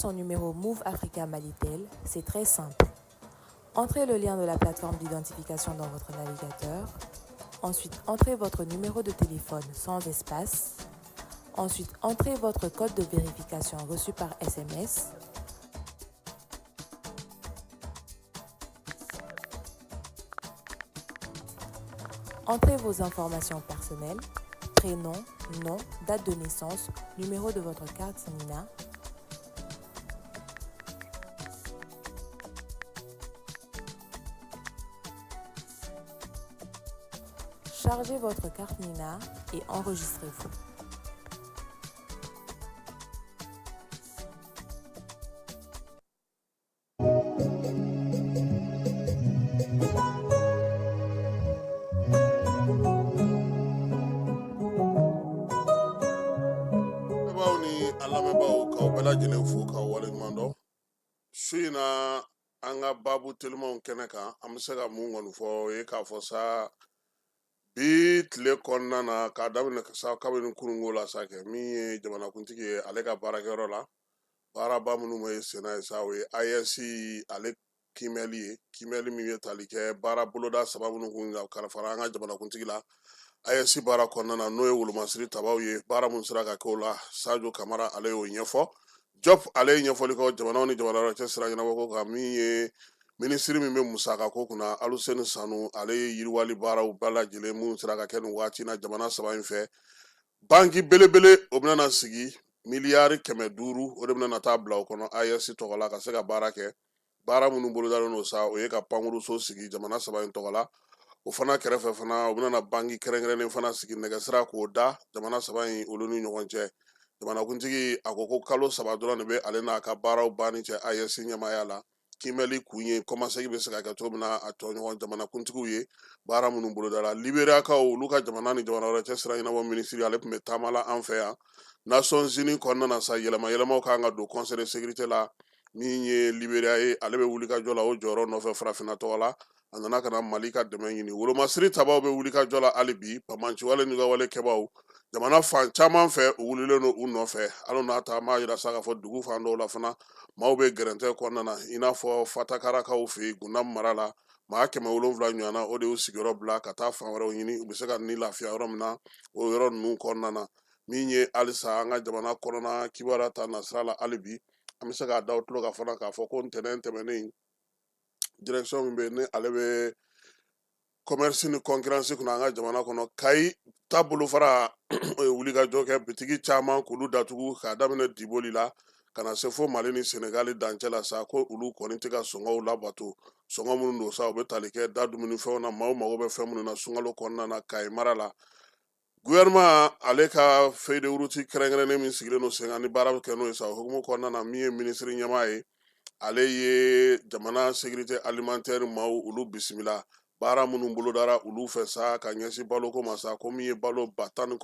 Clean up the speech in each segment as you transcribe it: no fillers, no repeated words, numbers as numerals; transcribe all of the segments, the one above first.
son numéro Move Africa Malitel, c'est très simple. Entrez le lien de la plateforme d'identification dans votre navigateur. Ensuite, entrez votre numéro de téléphone sans espace. Ensuite, entrez votre code de vérification reçu par SMS. Entrez vos informations personnelles, prénom, nom, date de naissance, numéro de votre carte Sanina. Chargez votre carte Nina et enregistrez-vous. Suina anga babu telmo kene kan an bɛ se ka mun kɔni fɔ o ye k'a fɔ sa bi tile kɔnɔna na k'a daminɛ sa kabini kurunko la sa kɛ min ye jamanakuntigi ye ale ka baarakɛyɔrɔ la baaraba minnu bɛ sen na ye sa o ye IS ale kimɛli min ye tali kɛ baara boloda saba minnu kun kalifara an ka jamanakuntigi la IS baara kɔnɔna na n'o ye wolomasiri tabaw ye baara mun sera ka kɛ o la Sadio Kamara ale y'o ɲɛfɔ Job ale ye ɲɛfɔli kɛ jamanaw ni jamana wɛrɛ cɛ sira ɲɛnabɔ ko kan min ye minisiri min bɛ musaka ko kunna Aluseni Sanu ale ye yiriwali baaraw bɛɛ lajɛlen mun sera ka kɛ nin waati na jamana saba in fɛ banki belebele o bɛna sigi miliyari 500 o de bɛna taa bila o kɔnɔ IS tɔgɔ la ka se ka baara kɛ baara minnu bolodalen don sa o ye ka pankuruso sigi jamana saba in tɔgɔ la o fana kɛrɛfɛ fana o bɛna banki kɛrɛnkɛrɛnnen fana sigi nɛgɛsira k'o da jamana saba in olu ni ɲɔgɔn cɛ jamanakuntigi a ko kalo 3 dɔrɔn de bɛ ale n'a ka baaraw banni cɛ IS ɲɛmaaya la kimɛli kun ye kɔmasegi bɛ se ka kɛ cogo min na a tɔɲɔgɔn jamanakuntigiw ye baara minnu bolodala Liberiakaw olu ka jamana ni jamana wɛrɛ cɛ sira ɲɛnabɔ minisiri ale tun bɛ taama la an fɛ yan Nations Unies kɔnɔna na sa yɛlɛmayɛlɛmaw kan ka don Conseil de sécurité la min ye Liberia ye ale bɛ wulikajɔ la o jɔyɔrɔ nɔfɛ farafinna tɔgɔ la a nana ka na Mali ka dɛmɛ ɲini wolomasiri tabaw bɛ wulikajɔ la hali bi pamanciwale ni ka walekɛbaw jamana fan caman fɛ u wulilen don u nɔfɛ hali n'a ta m'a yira sa k'a fɔ dugu fan dɔw la fana maaw bɛ gɛrɛntɛ kɔnɔna na i n'a fɔ Fatakarakaw fɛ yen Gunda mara la maa 700 ɲɔgɔnna o de y'u sigiyɔrɔ bila ka taa fan wɛrɛw ɲini u bɛ se ka ni lafiya yɔrɔ min na o yɔrɔ ninnu kɔnɔna na min ye halisa an ka jamana kɔnɔna kibaruya ta nasira la hali bi an bɛ se k'a da o tulo kan fana k'a fɔ ko ntɛnɛn tɛmɛnen direction min bɛ yen ni ale bɛ commerce ni concurrence kunna an ka jamana kɔnɔ Kayi ta bolofara o ye wulikajɔ kɛ bitigi caman k'olu datugu k'a daminɛ Diboli la ka na se fo Mali ni Senegali dancɛ la sa ko olu kɔni tɛ ka sɔngɔw labato sɔngɔ minnu don sa u bɛ tali kɛ da dumunifɛnw na maaw mago bɛ fɛn minnu na sunkalo kɔnɔna na Kayi mara la gouvernement ale ka feuille de route kɛrɛnkɛrɛnnen min sigilen don sen kan ni baara bɛ kɛ n'o ye sa o hukumu kɔnɔna na min ye minisiri ɲɛmaa ye ale ye jamana sécurité alimentaire maaw olu bisimila baara minnu bolodara olu fɛ sa ka ɲɛsin baloko ma sa ko min ye balo 19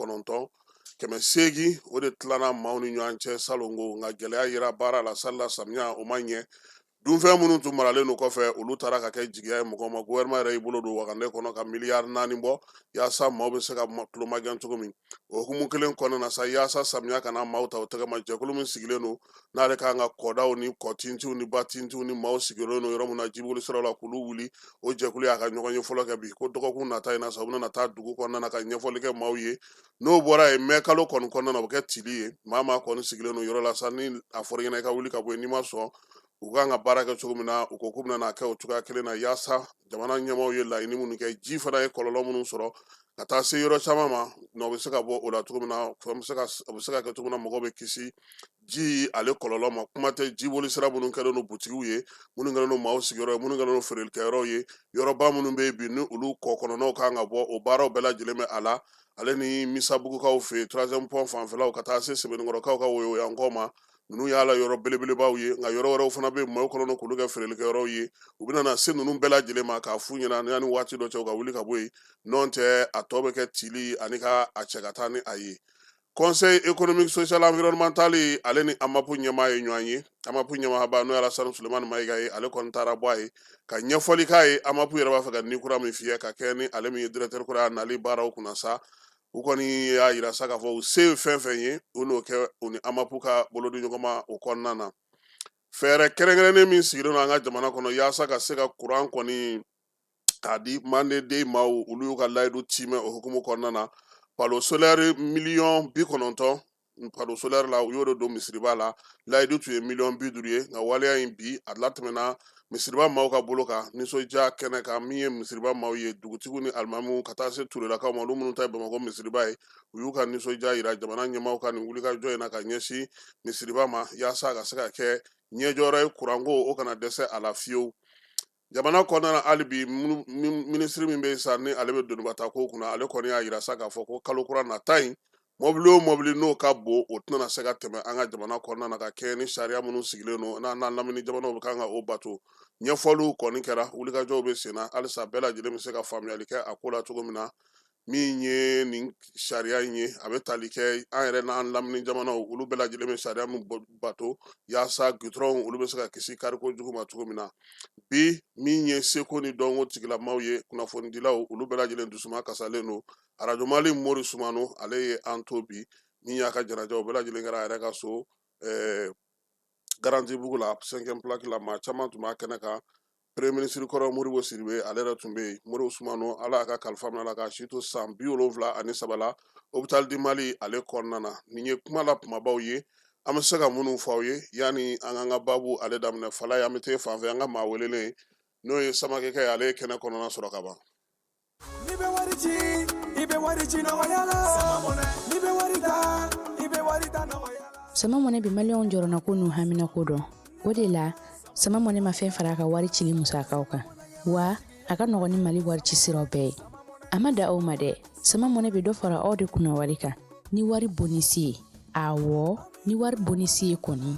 800 o de tilana maaw ni ɲɔgɔn cɛ salongo nka gɛlɛya yera baara la salila samiya o ma ɲɛ dunfɛn minnu tun maralen no kɔfɛ olu taara ka kɛ jigiya ye mɔgɔ ma gouvernement yɛrɛ y'i bolo don wakande kɔnɔ ka miliyari 4 bɔ yaasa maaw bɛ se ka tulomajɔ cogo min o hukumu kelen kɔnɔna na sa yaasa samiya kana maaw ta o tɛgɛ ma jɛkulu min sigilen don n'ale kan ka kɔdaw ni kɔtintiw ni batintiw ni maaw sigilen don yɔrɔ min na jiboli siraw la k'olu wuli o jɛkulu y'a ka ɲɔgɔn ye fɔlɔ kɛ bi ko dɔgɔkun nata in na sa u bɛna taa dugu kɔnɔna na ka ɲɛfɔli kɛ maaw ye n'o bɔra yen mɛ kalo kɔni kɔnɔna na o bɛ kɛ tili ye maa kɔni sigilen don yɔrɔ la sa ni a fɔra ɲɛna i ka wuli ka bɔ yen n'i ma sɔn u kan ka baara kɛ cogo min na u ko k'u bɛna kɛ o cogoya kelen na yaasa jamana ɲɛmaaw ye laɲini minnu kɛ ji fana ye kɔlɔlɔ minnu sɔrɔ ka taa se yɔrɔ caman ma n'o bɛ se ka bɔ o la cogo min na o bɛ se ka kɛ cogo min na mɔgɔw bɛ kisi ji ale kɔlɔlɔ ma kuma tɛ jiboli sira minnu kɛlen don butigiw ye minnu kɛlen don maaw sigiyɔrɔ ye minnu kɛlen don feerelikɛyɔrɔw ye yɔrɔba minnu bɛ yen bi ni olu kɔ kɔnɔnaw kan ka bɔ o baaraw bɛɛ lajɛlen bɛ a la ale ni misabugukaw fɛ yen 3e pont fanfɛlaw ka taa se sɛbɛnnikɔrɔkaw ka woyoyankaw ma ninnu y'a la yɔrɔ belebelebaw ye nka yɔrɔ wɛrɛw fana bɛ yen maaw kɔnɔ k'olu kɛ feerelikɛyɔrɔw ye u bɛna na se ninnu bɛɛ lajɛlen ma k'a f'u ɲɛna yanni waati dɔ cɛ u ka wuli ka bɔ yen n'o tɛ a tɔ bɛ kɛ tili ani ka a cɛ ka taa ni a ye Conseil économique social environnemental ale ni AMAPU ɲɛmaa ye ɲɔgɔn ye AMAPU ɲɛmaaba n'o ye Alasani Sulemani Mayiga ye ale kɔni taara bɔ a ye ka ɲɛfɔli k'a ye AMAPU yɛrɛ b'a fɛ ka ni kura min fiyɛ ka kɛ ni ale min ye directeur kura nali baaraw kunna sa u kɔni y'a yira sa k'a fɔ u se ye fɛn fɛn ye u n'o kɛ u ni AMAPU ka bolodiɲɔgɔnma o kɔnɔna na fɛɛrɛ kɛrɛnkɛrɛnnen min sigilen don an ka jamana kɔnɔ yaasa ka se ka kuran kɔni k'a di mandeden ma olu y'u ka layidu timɛ o hukumu kɔnɔna na palo solaire miliyɔn 90 palo solaire la u y'o de don misiriba la layidu tun ye miliyɔn 50 ye nka waleya in bi a latɛmɛna misiriba maaw ka bolo kan nisɔndiya kɛnɛ kan min ye misiriba maaw ye dugutigiw ni alimamuw ka taa se turelakaw ma olu minnu ta ye bamakɔ misiriba ye u y'u ka nisɔndiya yira jamana ɲɛmaaw ka nin wulikajɔ in na ka ɲɛsin misiriba ma yaasa a ka se ka kɛ ɲɛjɔyɔrɔ ye kuranko o kana dɛsɛ a la fiyewu jamana kɔnɔna na hali bi minisiri min bɛ yen sa ni ale bɛ donibata ko kunna ale kɔni y'a yira sa k'a fɔ ko kalo kura nata in mɔbili o mɔbili n'o ka bon o tɛna se ka tɛmɛ an ka jamana kɔnɔna na ka kɛ ni sariya minnu sigilen don n'an lamini jamanaw bɛ kan ka o bato ɲɛfɔliw kɔni kɛra wulikajɔw bɛ sen na halisa bɛɛ lajɛlen bɛ se ka faamuyali kɛ a ko la cogo min na min ye nin sariya in ye a bɛ tali kɛ an yɛrɛ n'an lamini jamanaw olu bɛɛ lajɛlen bɛ sariya min bato yaasa gudɔrɔnw olu bɛ se ka kisi kariko jugu ma cogo min na bi min ye seko ni dɔnko tigilamaw ye kunnafonidilaw olu bɛɛ lajɛlen dusuma kasalen don arajo mali mori sumano ale ye an to bi min y'a ka janaja o bɛɛ lajɛlen kɛra a yɛrɛ ka so garanti bugu la 5e plaque la maa caman tun b'a kɛnɛ kan premier ministre kɔrɔ Modibo Sidibe ale yɛrɛ tun bɛ yen Modibo Sumano ala y'a ka kalifa minɛ a la ka si to san 73 la hôpital du Mali ale kɔnɔna na nin ye kuma la kumabaw ye an bɛ se ka minnu fɔ aw ye yanni an k'an ka babu ale daminɛ fala ye an bɛ taa fan fɛ an ka maa welelen n'o ye Samakekɛ ye ale ye kɛnɛ kɔnɔna sɔrɔ ka ban. Ni bɛ wari ci i bɛ wari ci nɔgɔya la ni bɛ wari ta i bɛ wari ta nɔgɔya la. Sama mɔnɛ bi maliyɛnw jɔrɔna ko n'u hamina ko dɔn o de la sama mɔnɛ ma fɛn fara a ka wari cili musakaw kan wa a ka nɔgɔn ni Mali wari ci siraw bɛɛ ye a ma da aw ma dɛ sama mɔnɛ bi dɔ fara aw de kunna wari kan ni wari bonisi ye awɔ ni wari bonisi ye kɔni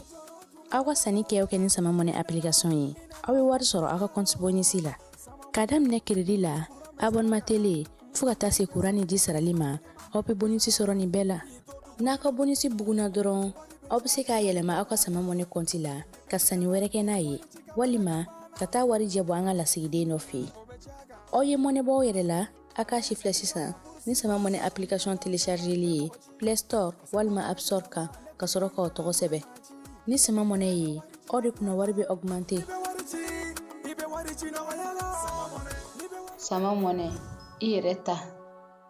aw ka sanni kɛ ni sama mɔnɛ application ye aw bɛ wari sɔrɔ aw ka compte bonisi la k'a daminɛ crédit la abonnement télé fo ka taa se courant ni ji sarali ma aw bɛ bonisi sɔrɔ nin bɛɛ la n'a ka bonisi buguna dɔrɔn aw bɛ se k'a yɛlɛma aw ka sama mɔnɛ compte la ka sanni wɛrɛ kɛ n'a ye walima ka taa wari jɛbɔ an ka lasigiden dɔ fɛ yen aw ye mɔnɛ bɔ aw yɛrɛ la a k'a si filɛ sisan ni sama mɔnɛ application téléchargeli ye Play Store walima App Store kan ka sɔrɔ k'aw tɔgɔ sɛbɛn ni sama mɔnɛ ye aw de kunna wari bɛ augmenter sama mɔnɛ i yɛrɛ ta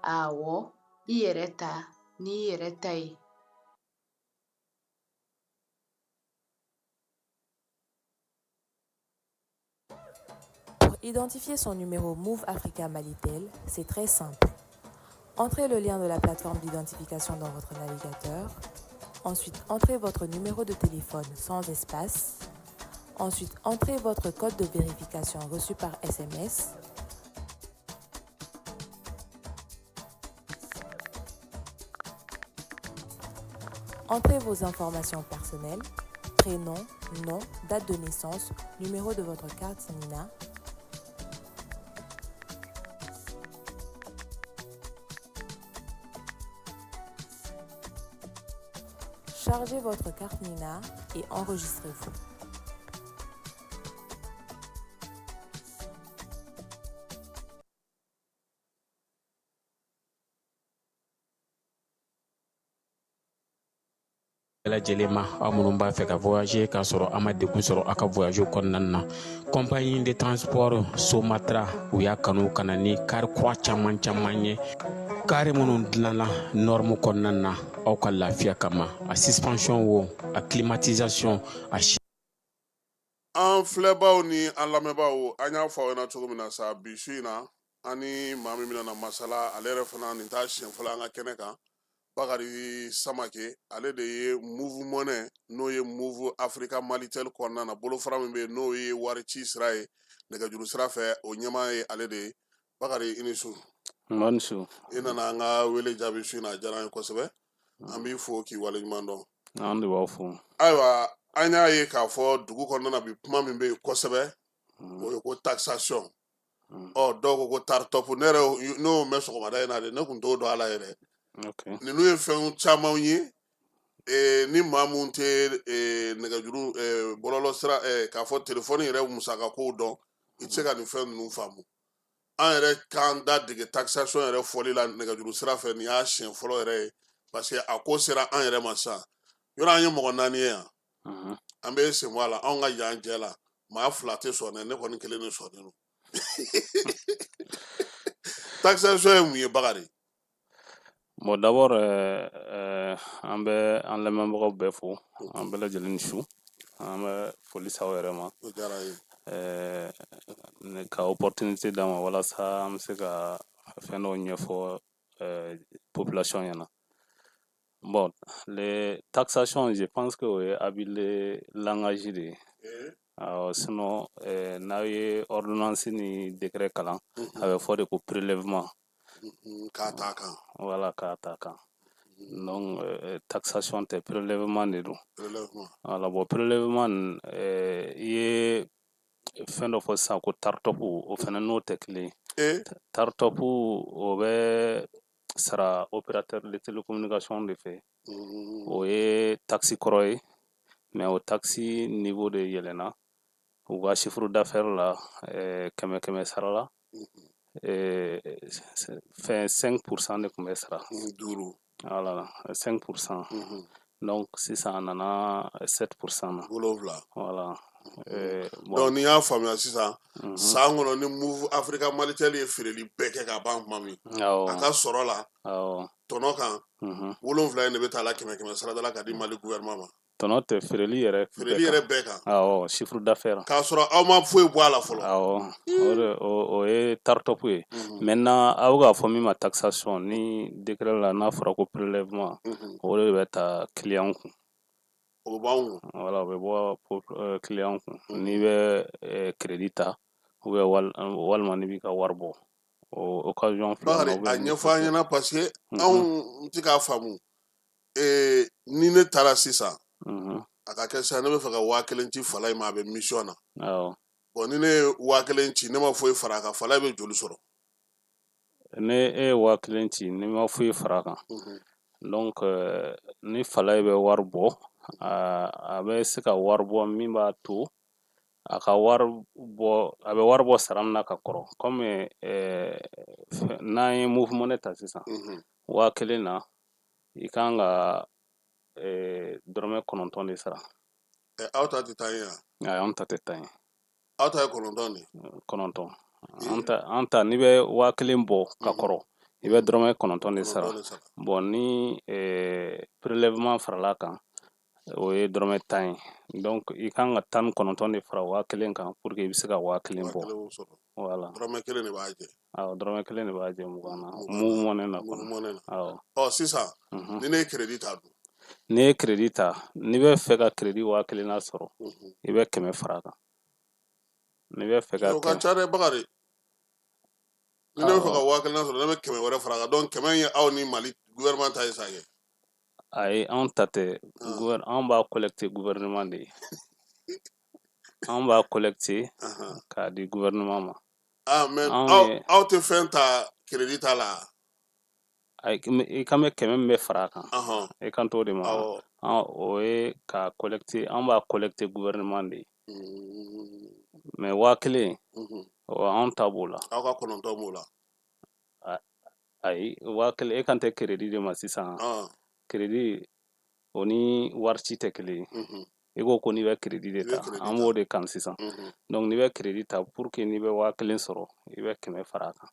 awɔ i yɛrɛ ta ni i yɛrɛ ta ye. Pour identifier son numéro Move Africa Malitel, c'est très simple. Entrez le lien de la plateforme d'identification dans votre navigateur. Ensuite, entrez votre numéro de téléphone sans espace. Ensuite, entrez votre code de vérification reçu par SMS. Entrez vos informations personnelles, prénom, nom, date de naissance, numéro de votre carte Nina. Chargez votre carte Nina et enregistrez-vous. lajɛlen ma aw minnu b'a fɛ ka voyager k'a sɔrɔ a ma degun sɔrɔ a ka voyage kɔnɔna na compagnie de transport Somatra u y'a kanu kana ni kari kura caman ye kari minnu dilanna norme kɔnɔna na aw ka lafiya kama a suspension wo a climatisation a an filɛbaw ni an lamɛnbaw an y'a fɔ aw ɲɛna cogo min na sa bi su in na an ni maa min bɛna na masala ale yɛrɛ fana nin t'a siɲɛ fɔlɔ an ka kɛnɛ kan Bakari Samake ale de ye Move Money n'o ye Move Africa Malitel kɔnɔna na bolofara min bɛ yen n'o ye wari ci sira ye nɛgɛjuru sira fɛ o ɲɛmaa ye ale de ye Bakari i ni su. I nana an ka wele jaabi su in na a diyara an ye kosɛbɛ an b'i fo k'i waleɲuman dɔn. An de b'aw fo. Ayiwa an y'a ye k'a fɔ dugu kɔnɔna na bi kuma min bɛ yen kosɛbɛ o ye ko taxation dɔw ko ko tartop ne yɛrɛ n'o mɛn sɔgɔmada in na de ne tun t'o dɔn a la yɛrɛ ninnu ye fɛn camanw ye ni maa mun tɛ nɛgɛjuru bɔlɔlɔ sira k'a fɔ telefɔni yɛrɛ musakakow dɔn i tɛ se ka nin fɛn ninnu faamu an yɛrɛ k'an da dege taxation yɛrɛ fɔli la nɛgɛjuru sira fɛ nin y'a siɲɛ fɔlɔ yɛrɛ ye parce que a ko sera an yɛrɛ ma sisan yɔrɔ an ye mɔgɔ 4 ye yan an bɛ sen bɔ a la anw ka yan jɛ la maa 2 tɛ sɔn dɛ ne kɔni kelen de sɔnnen don taxation ye mun ye Bakari? Bon d'abord an bɛ an lamɛnbagaw bɛɛ fo an bɛɛ lajɛlen ni su an bɛ foli s'aw yɛrɛ ma O diyara n ye. ka opportunité d'an ma walasa an bɛ se ka fɛn dɔw ɲɛfɔ population ɲɛna. Bon, les taxations, je pense que o ye habile langage de ye. Sinon n'a ye ordonnance ni décret kalan a bɛ fɔ de ko prélèvement. K'a t'a kan. Voilà, k'a t'a kan. Donc taxation tɛ prélèvement de don. Prélèvement. Voilà, bon prélèvement nin i ye fɛn dɔ fɔ sisan ko tartop o fɛnɛ n'o tɛ kelen ye. Tartop o bɛ sara opérateur de télécommunication de fɛ. O ye taxe kɔrɔ ye mais o taxe niveau de yɛlɛnna u ka chiffre d'affaires la 100 sara la fɛn 5% de tun bɛ sara. 5. Voilà, 5%. Donc sisan a nana 7% na. 7. Voilà. Donc n'i y'a faamuya sisan san kɔnɔ ni Move Africa Malitel ye feereli bɛɛ kɛ ka ban tuma min a ka sɔrɔ la tɔnɔ kan 7 in de bɛ taa la 100 sarada la ka di Mali gouvernement ma. Tɔnɔ tɛ feereli yɛrɛ bɛɛ kan. Chiffre d'affaires. K'a sɔrɔ aw ma foyi bɔ a la fɔlɔ. O ye tartop ye. Maintenant aw k'a fɔ min ma taxation ni décret la n'a fɔra ko prélèvement o de bɛ ta client kun. O bɛ bɔ anw kun. Voilà, o bɛ bɔ client kun. N'i bɛ crédit ta ou bien walima n'i b'i ka wari bɔ. O occasion fila. Bakari a ɲɛfɔ an ɲɛna parce que anw tɛ k'a faamu ni ne taara sisan a ka kɛ sisan ne bɛ fɛ ka 1000 ci fala in ma a bɛ mission na. Bon ni ne ye 1000 ci ne ma foyi fara a kan fala in bɛ joli sɔrɔ? Ne ye 1000 ci ne ma foyi fara a kan. Donc ni fala in bɛ wari bɔ a bɛ se ka wari bɔ min b'a to a bɛ wari bɔ sara min na ka kɔrɔ comme n'an ye Move Money ta sisan 1000 na i kan ka dɔrɔmɛ 9 de sara. Aw ta tɛ taa yen wa? Anw ta tɛ taa yen. Aw ta ye 9 de? 9. An ta n'i bɛ 1000 bɔ ka kɔrɔ i bɛ dɔrɔmɛ 9 de sara. Bon ni prélèvement farala kan o ye dɔrɔmɛ 10 ye. Donc i kan ka 19 de fara 1000 kan pour que i bɛ se ka 1000 bɔ. Voilà. Dɔrɔmɛ 1 de b'a jɛ. Dɔrɔmɛ 1 de b'a jɛ 20 na. Move Money na kɔnɔ. Sisan ni ne ye crédit ta dun? N'i ye crédit ta n'i bɛ fɛ ka crédit 1000 na sɔrɔ i bɛ 100 fara a kan. N'i bɛ fɛ ka o ka ca dɛ Bakari. Ni ne bɛ fɛ ka 1000 na sɔrɔ ne bɛ 100 wɛrɛ fara a kan donc 100 ye aw ni Mali gouvernement ta ye sa kɛ. Ayi anw ta tɛ anw b'a collecté gouvernement de ye. Anw b'a collecté k'a di gouvernement ma. Mais aw tɛ fɛn ta crédit ta la? I kan bɛ 100 min bɛ fara a kan i kan t'o de ma. O ye k'a collecté anw b'a collecté gouvernement de ye. Mais 1000 anw ta b'o la. Aw ka 9 b'o la? Ayi 1000 e kan tɛ crédit de ma sisan. Crédit o ni wari ci tɛ kelen ye. I ko n'i bɛ crédit de ta an b'o de kan sisan. Donc n'i bɛ crédit ta pour que n'i bɛ 1000 sɔrɔ i bɛ 100 fara a kan.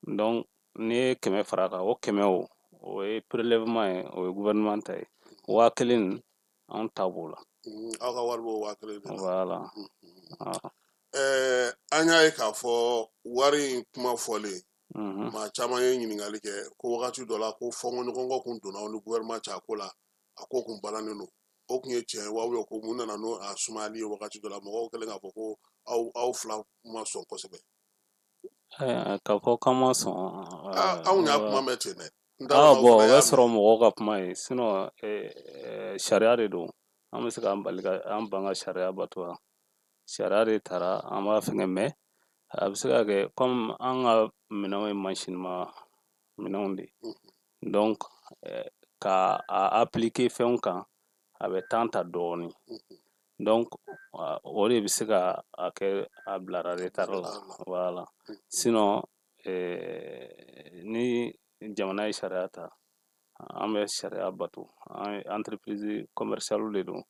Donc n'i ye 100 fara a kan o 100 o ye prélèvement ye o ye gouvernement ta ye. 1000 anw ta b'o la. Aw ka wari b'o 1000 de la. Voilà. An y'a ye k'a fɔ wari in kuma fɔlen maa caman ye ɲininkali kɛ ko wagati dɔ la ko fɔnkɔɲɔgɔnkɔ kun donna aw ni gouvernement cɛ a ko la a ko kun balannen don o kun ye tiɲɛ ye wa ou bien ko mun nana n'o a sumayali ye wagati dɔ la mɔgɔw kɛlen k'a fɔ ko aw 2 ma sɔn kosɛbɛ? K'a fɔ k'an ma sɔn. Anw y'a kuma mɛn ten dɛ. Bon o bɛ sɔrɔ mɔgɔw ka kuma ye sinon sariya de don an bɛ se k'an bali an ban ka sariya bato wa. Sariya de taara an b'a fɛngɛ mais a bɛ se ka kɛ comme an ka minɛnw ye mansinima minɛnw de ye donc ka appliquer fɛnw kan a bɛ temps ta dɔɔnin donc o de bɛ se ka a kɛ a bilara retard la voilà sinon ni jamana ye sariya ta an bɛ sariya bato an entreprise commercial de don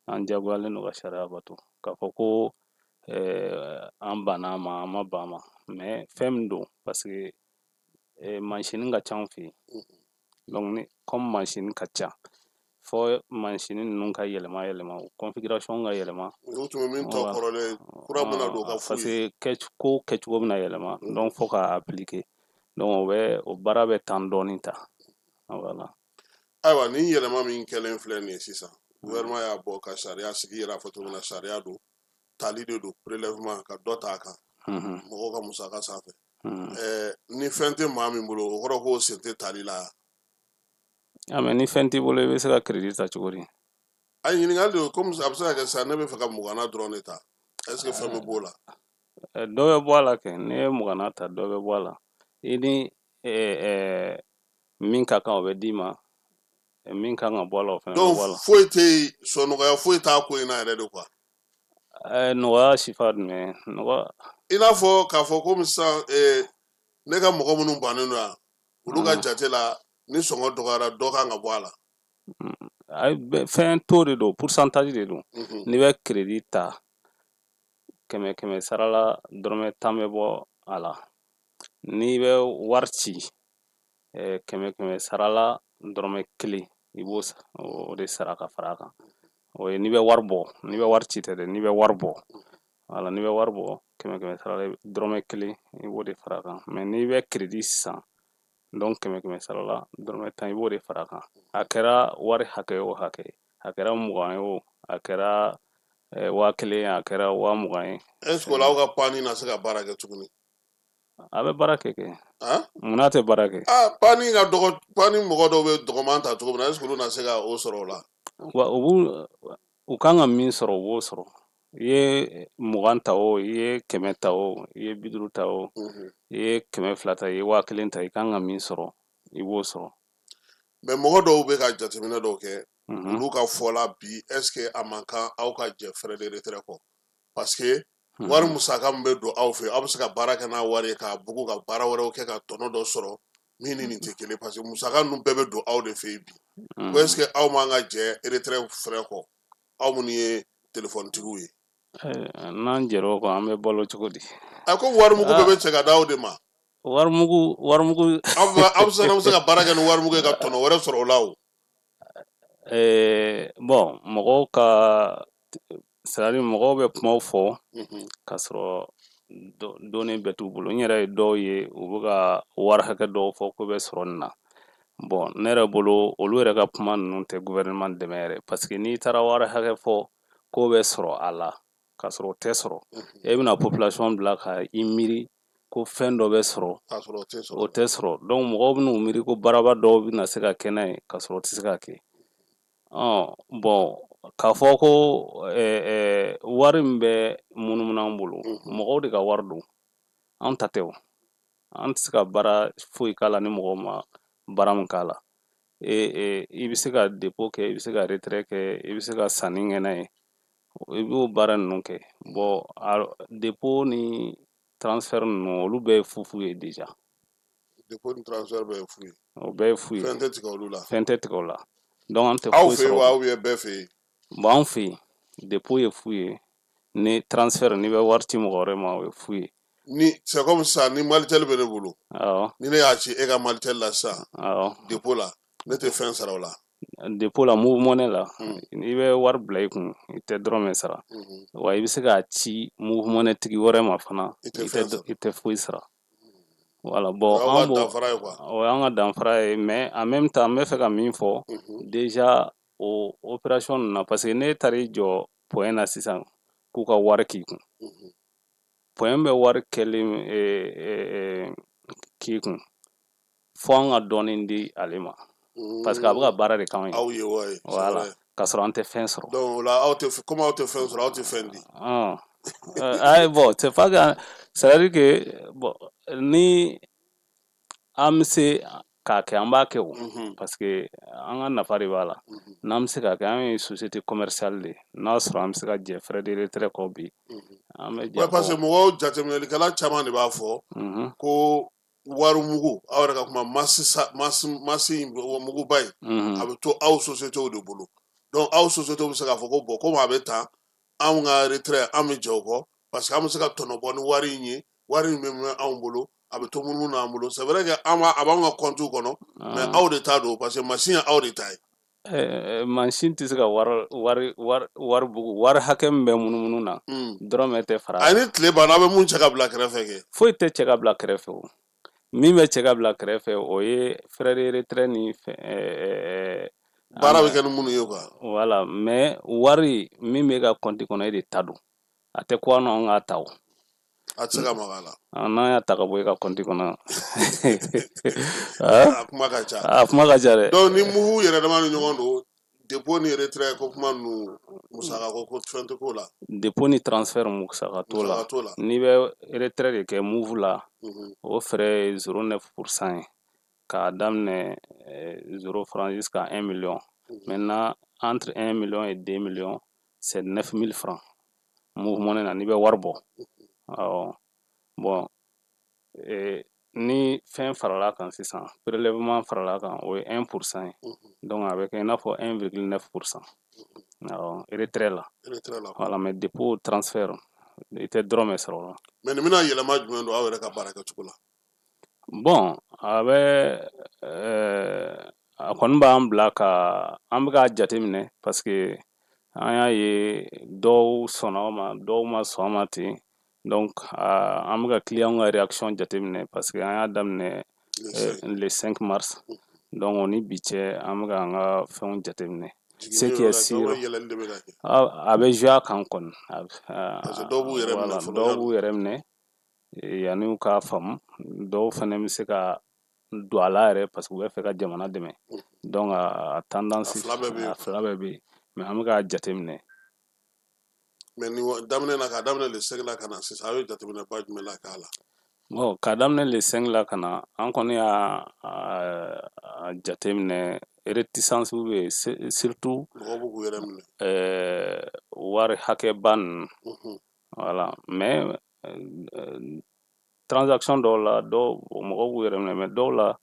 an jagoyalen don ka sariya bato k'a fɔ ko an banna ma an ma ban ma mais fɛn min don parce que mansinin ka ca an fɛ yen donc ni comme mansinin ka ca fɔ mansinin ninnu ka yɛlɛma configuration ka yɛlɛma o tun bɛ min tɔ kɔrɔlen kura bɛna don ka parce f'u ye que ko kɛcogo bɛna yɛlɛma donc fo ka appliquer donc o baara bɛ tan dɔɔnin ta voilà. Ayiwa nin yɛlɛma min kɛlen filɛ nin ye sisan gouvernement y'a bɔ ka sariya sigi yɛrɛ fɔ cogo min na sariya don tali de don prélèvement ka dɔ ta a kan mɔgɔw ka musaka sanfɛ ni fɛn tɛ maa min bolo o kɔrɔ ko sen tɛ tali la mais ni fɛn t'i bolo i bɛ se ka crédit ta cogo di a ɲininkali de comme a bɛ se ka kɛ sisan ne bɛ fɛ ka mugana dɔrɔn de ta est ce que fɛn bɛ b'o la dɔ bɛ bɔ a la kɛ n'i ye mugana ta dɔ bɛ bɔ a la i ni min ka kan o bɛ d'i ma min kan ka bɔ a la o fana bɛ bɔ a la donc foyi tɛ sɔn nɔgɔya foyi t'a ko in na yɛrɛ de quoi nɔgɔya sifa jumɛn nɔgɔya i n'a fɔ k'a fɔ komi sisan ne ka mɔgɔ minnu bannen don yan olu ka jate la ni sɔngɔ dɔgɔyara dɔ kan ka bɔ a la fɛn to de don pourcentage de don n'i bɛ crédit ta 100 sara la dɔrɔmɛ 10 bɛ bɔ a la n'i bɛ wari ci 100 sara la dɔrɔmɛ 1 i b'o o de sara ka fara a kan o ye n'i bɛ wari bɔ n'i bɛ wari ci tɛ dɛ n'i bɛ wari bɔ voilà n'i bɛ wari bɔ 100 sara la dɔrɔmɛ 1 i b'o de fara a kan mais n'i bɛ crédit sisan donc 100 sara la dɔrɔmɛ 10 i b'o de fara a kan a kɛra wari hakɛ o hakɛ a kɛra 20 ye o a kɛra 1000 ye a kɛra 20,000 ye est ce que aw ka pani na se ka baara kɛ tuguni a bɛ baara kɛ munna tɛ baara kɛ pani ka dɔgɔ pani mɔgɔ dɔw bɛ dɔgɔman ta cogo min na est ce que olu na se ka o sɔrɔ o la wa u kan ka min sɔrɔ u b'o sɔrɔ i ye 20 ta o i ye 100 ta o i ye 50 ta o i ye 200 ta i ye 1000 ta i kan ka min sɔrɔ i b'o sɔrɔ mais mɔgɔ dɔw bɛ ka jateminɛ dɔw kɛ olu ka fɔ la bi est ce que a man kan aw ka jɛ frais de retrait kɔ parce que wari musaka min bɛ don aw fɛ aw bɛ se ka baara kɛ n'a wari ye k'a bugu ka baara wɛrɛw kɛ ka tɔnɔ dɔ sɔrɔ min ni nin tɛ kelen parce que musaka ninnu bɛɛ bɛ don aw de fɛ yen bi ko est ce que aw man ka jɛ retrait frais kɔ aw minnu ye téléphone-tigiw ye n'an jɛra o kan an bɛ balo cogo di a ko warimugu bɛɛ bɛ cɛ ka d'aw de ma warimugu aw bɛ se ka baara kɛ ni warimugu ye ka tɔnɔ wɛrɛ sɔrɔ o la o bon mɔgɔw ka c'est-à-dire mɔgɔw bɛ kumaw fɔ k'a sɔrɔ dɔɔnin bɛɛ t'u bolo n yɛrɛ ye dɔw ye u bɛ ka wari hakɛ dɔw fɔ ko bɛ sɔrɔ nin na bon ne yɛrɛ bolo olu yɛrɛ ka kuma ninnu tɛ gouvernement dɛmɛ yɛrɛ parce que n'i taara wari hakɛ fɔ ko bɛ sɔrɔ a la k'a sɔrɔ o tɛ sɔrɔ e bɛna population bila ka i miiri ko fɛn dɔ bɛ sɔrɔ o tɛ sɔrɔ donc mɔgɔw bɛn'u miiri ko baaraba dɔw bɛna se ka kɛ n'a ye k'a sɔrɔ o tɛ se ka kɛ bon k'a fɔ ko wari min bɛ munumunu an bolo mɔgɔw de ka wari don an ta tɛ o an tɛ se ka baara foyi k'a la ni mɔgɔw ma baara min k'a la i bɛ se ka dépôt kɛ i bɛ se ka retrait kɛ i bɛ se ka sanni kɛ n'a ye i b'o baara ninnu kɛ bon dépôt ni transfert ninnu olu bɛɛ ye fufu ye déjà dépôt ni transfert bɛɛ ye fu ye o bɛɛ ye fu ye fɛn tɛ tigɛ olu la fɛn tɛ tigɛ o la donc an tɛ aw foyi fɛ yen sɔrɔ wa ou bien bɛɛ fɛ yen bon an fɛ yen dépôt ye fu ye ni transfert n'i bɛ wari ci mɔgɔ wɛrɛ ma o ye fu ye ni c'est comme sisan ni Malitel bɛ ne bolo awɔ ni ne y'a ci e ka Malitel la sisan awɔ dépôt la ne tɛ fɛn sara o la dépôt la Move Money la i bɛ wari bila i kun i tɛ dɔrɔmɛ sara wa i bɛ se k'a ci Move Money tigi wɛrɛ ma fana i tɛ foyi sara voilà bon aw ka danfara ye quoi o y'an ka danfara ye mais en même temps n bɛ fɛ ka min fɔ déjà o opération ninnu na parce que ne taara i jɔ point na sisan k'u ka wari k'i kun point bɛ wari kɛlen k'i kun fo an ka dɔɔnin di ale ma parce que a bɛ ka baara de k'anw ye aw ye wa ye voilà k'a sɔrɔ an tɛ fɛn sɔrɔ donc o la aw tɛ comme aw tɛ fɛn sɔrɔ aw tɛ fɛn di bon c'est pas que c'est à dire que bon ni an bɛ se k'a kɛ an b'a kɛ o parce que an ka nafa de b'a la n'an bɛ se k'a kɛ an ye société commerciale de ye n'a sɔrɔ an bɛ se ka jɛ frais de retrait kɔ bi an bɛ jɛ parce que mɔgɔw jateminɛlikɛla caman de b'a fɔ ko wari mugu aw yɛrɛ ka kuma masi mugu ba ye a bɛ to aw société de bolo donc aw société bɛ se k'a fɔ ko bon komi a bɛ tan anw ka retraite an bɛ jɛ o kɔ parce que an bɛ se ka tɔnɔ bɔ ni wari in ye wari in bɛ mɛn anw bolo a bɛ to munumunu n'an bolo c'est vrai que a b'anw ka compte kɔnɔ mais aw de t'a don parce que machine ye aw de ta ye. Machine tɛ se ka wari bugu wari hakɛ min bɛ munumunu na dɔrɔmɛ tɛ fara a ni tile banna a bɛ mun cɛ ka bila kɛrɛfɛ kɛ foyi tɛ cɛ ka bila kɛrɛfɛ o min bɛ cɛ ka bila kɛrɛfɛ o ye frais de retraite ni baara bɛ kɛ ni minnu ye quoi. Voilà mais wari min bɛ ka compte kɔnɔ e de ta don a tɛ ko anw ka ta o. A tɛ se ka maga a la. N'an y'a ta ka bɔ i ka compte kɔnɔ a kuma ka ca. A kuma ka ca dɛ. donc ni mugu yɛrɛ dama ni ɲɔgɔn don dépôt ni retraite ko kuma ninnu musaka ko fɛn tɛ k'o la. Dépôt ni transfert musaka t'o la n'i bɛ retraite de kɛ MOVE la o frais ye 0,9% ye k'a daminɛ 0 francs jusqu'à 1 million maintenant entre 1 million et 2 millions c'est 9 000 francs MOVE money na n'i bɛ wari bɔ awɔ bon ni fɛn farala kan sisan prélèvement farala kan o ye 1% ye donc a bɛ kɛ i n'a fɔ 1,9% awɔ retraite la voilà mais dépôt transfert i tɛ dɔrɔmɛ sɔrɔ o la. mais nin bɛna yɛlɛma jumɛn don aw yɛrɛ ka baara kɛcogo la. bon a bɛ a kɔni b'an bila ka an bɛ k'a jateminɛ parce que an y'a ye dɔw sɔnna o ma dɔw ma sɔn a ma ten donc an bɛ ka client ka réaction jateminɛ parce que an y'a daminɛ le 5 mars donc o ni bi cɛ an bɛ ka an ka fɛnw jateminɛ ce qui est sûr a bɛ jouer a kan kɔni dɔw b'u yɛrɛ minɛ yanni u k'a faamu dɔw fana bɛ se ka don a la yɛrɛ parce que u bɛ fɛ ka jamana dɛmɛ donc a tendance a fila bɛɛ bɛ yen mais an bɛ k'a jateminɛ. mais ni daminɛ na k'a daminɛ le 5 la ka na sisan aw ye jateminɛ ba jumɛn la k'a la. bon k'a daminɛ le 5 la ka na an kɔni y'a jateminɛ réticence bɛ yen surtout mɔgɔw b'u k'u yɛrɛ minɛ wari hakɛba ninnu voilà mais transaction dɔw la mɔgɔw b'u yɛrɛ minɛ mais dɔw la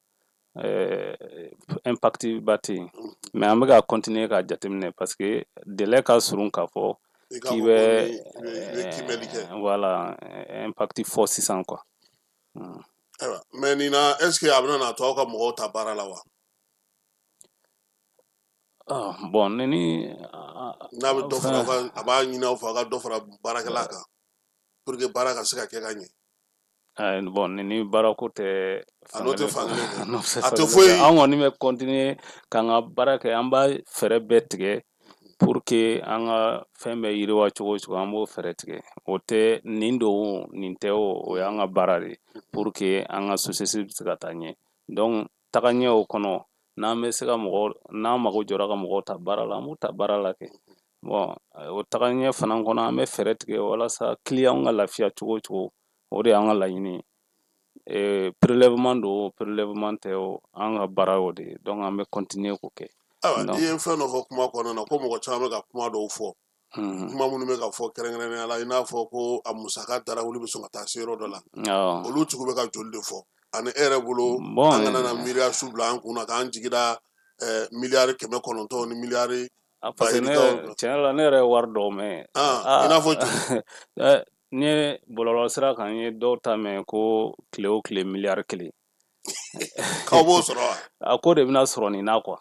impact ba tɛ yen mais an bɛ ka continuer k'a jateminɛ parce que délai ka surun k'a fɔ k'i bɛ voilà impact fɔ sisan quoi. ayiwa mais nin na est ce que a bɛna na to aw ka mɔgɔw ta baara la wa. bon ni n'a bɛ dɔ fara a b'a ɲini aw fɛ a ka dɔ fara baarakɛla kan pour que baara ka se ka kɛ ka ɲɛ. bon ni baarako tɛ a n'o tɛ fankelen a tɛ foyi an kɔni bɛ continuer k'an ka baara kɛ an b'a fɛɛrɛ bɛɛ tigɛ pour que an ka fɛn bɛɛ yiriwa cogo o cogo an b'o fɛɛrɛ tigɛ o tɛ nin don nin tɛ o y'an ka baara de pour que an ka société bɛ se ka taa ɲɛ donc taga ɲɛ o kɔnɔ n'an bɛ se ka n'an mago jɔra ka mɔgɔw ta baara la an b'u ta baara la kɛ bon o taga ɲɛ fana kɔnɔ an bɛ fɛɛrɛ tigɛ walasa client ka lafiya cogo o cogo o de y'an ka laɲini prélèvement don prélèvement tɛ o an ka baara o de ye donc an bɛ continuer k'o kɛ. ayiwa i ye fɛn dɔ fɔ kuma kɔnɔna na ko mɔgɔ caman bɛ ka kuma dɔw fɔ kuma minnu bɛ ka fɔ kɛrɛnkɛrɛnnenya la i n'a fɔ ko a musaka dara olu bɛ sɔn ka taa se yɔrɔ dɔ la olu tigiw bɛ ka joli de fɔ ani e yɛrɛ bolo an kana na miiriya su bila an kunna k'an jigi da miliyari 900 ni miliyari. parce que tiɲɛ la ne yɛrɛ ye wari dɔw mɛn i n'a fɔ joli. n ye bɔlɔlɔ sira kan n ye dɔw ta mɛn ko tile o tile miliyari 1 k'aw b'o sɔrɔ wa. a ko de bɛna sɔrɔ nin na quoi.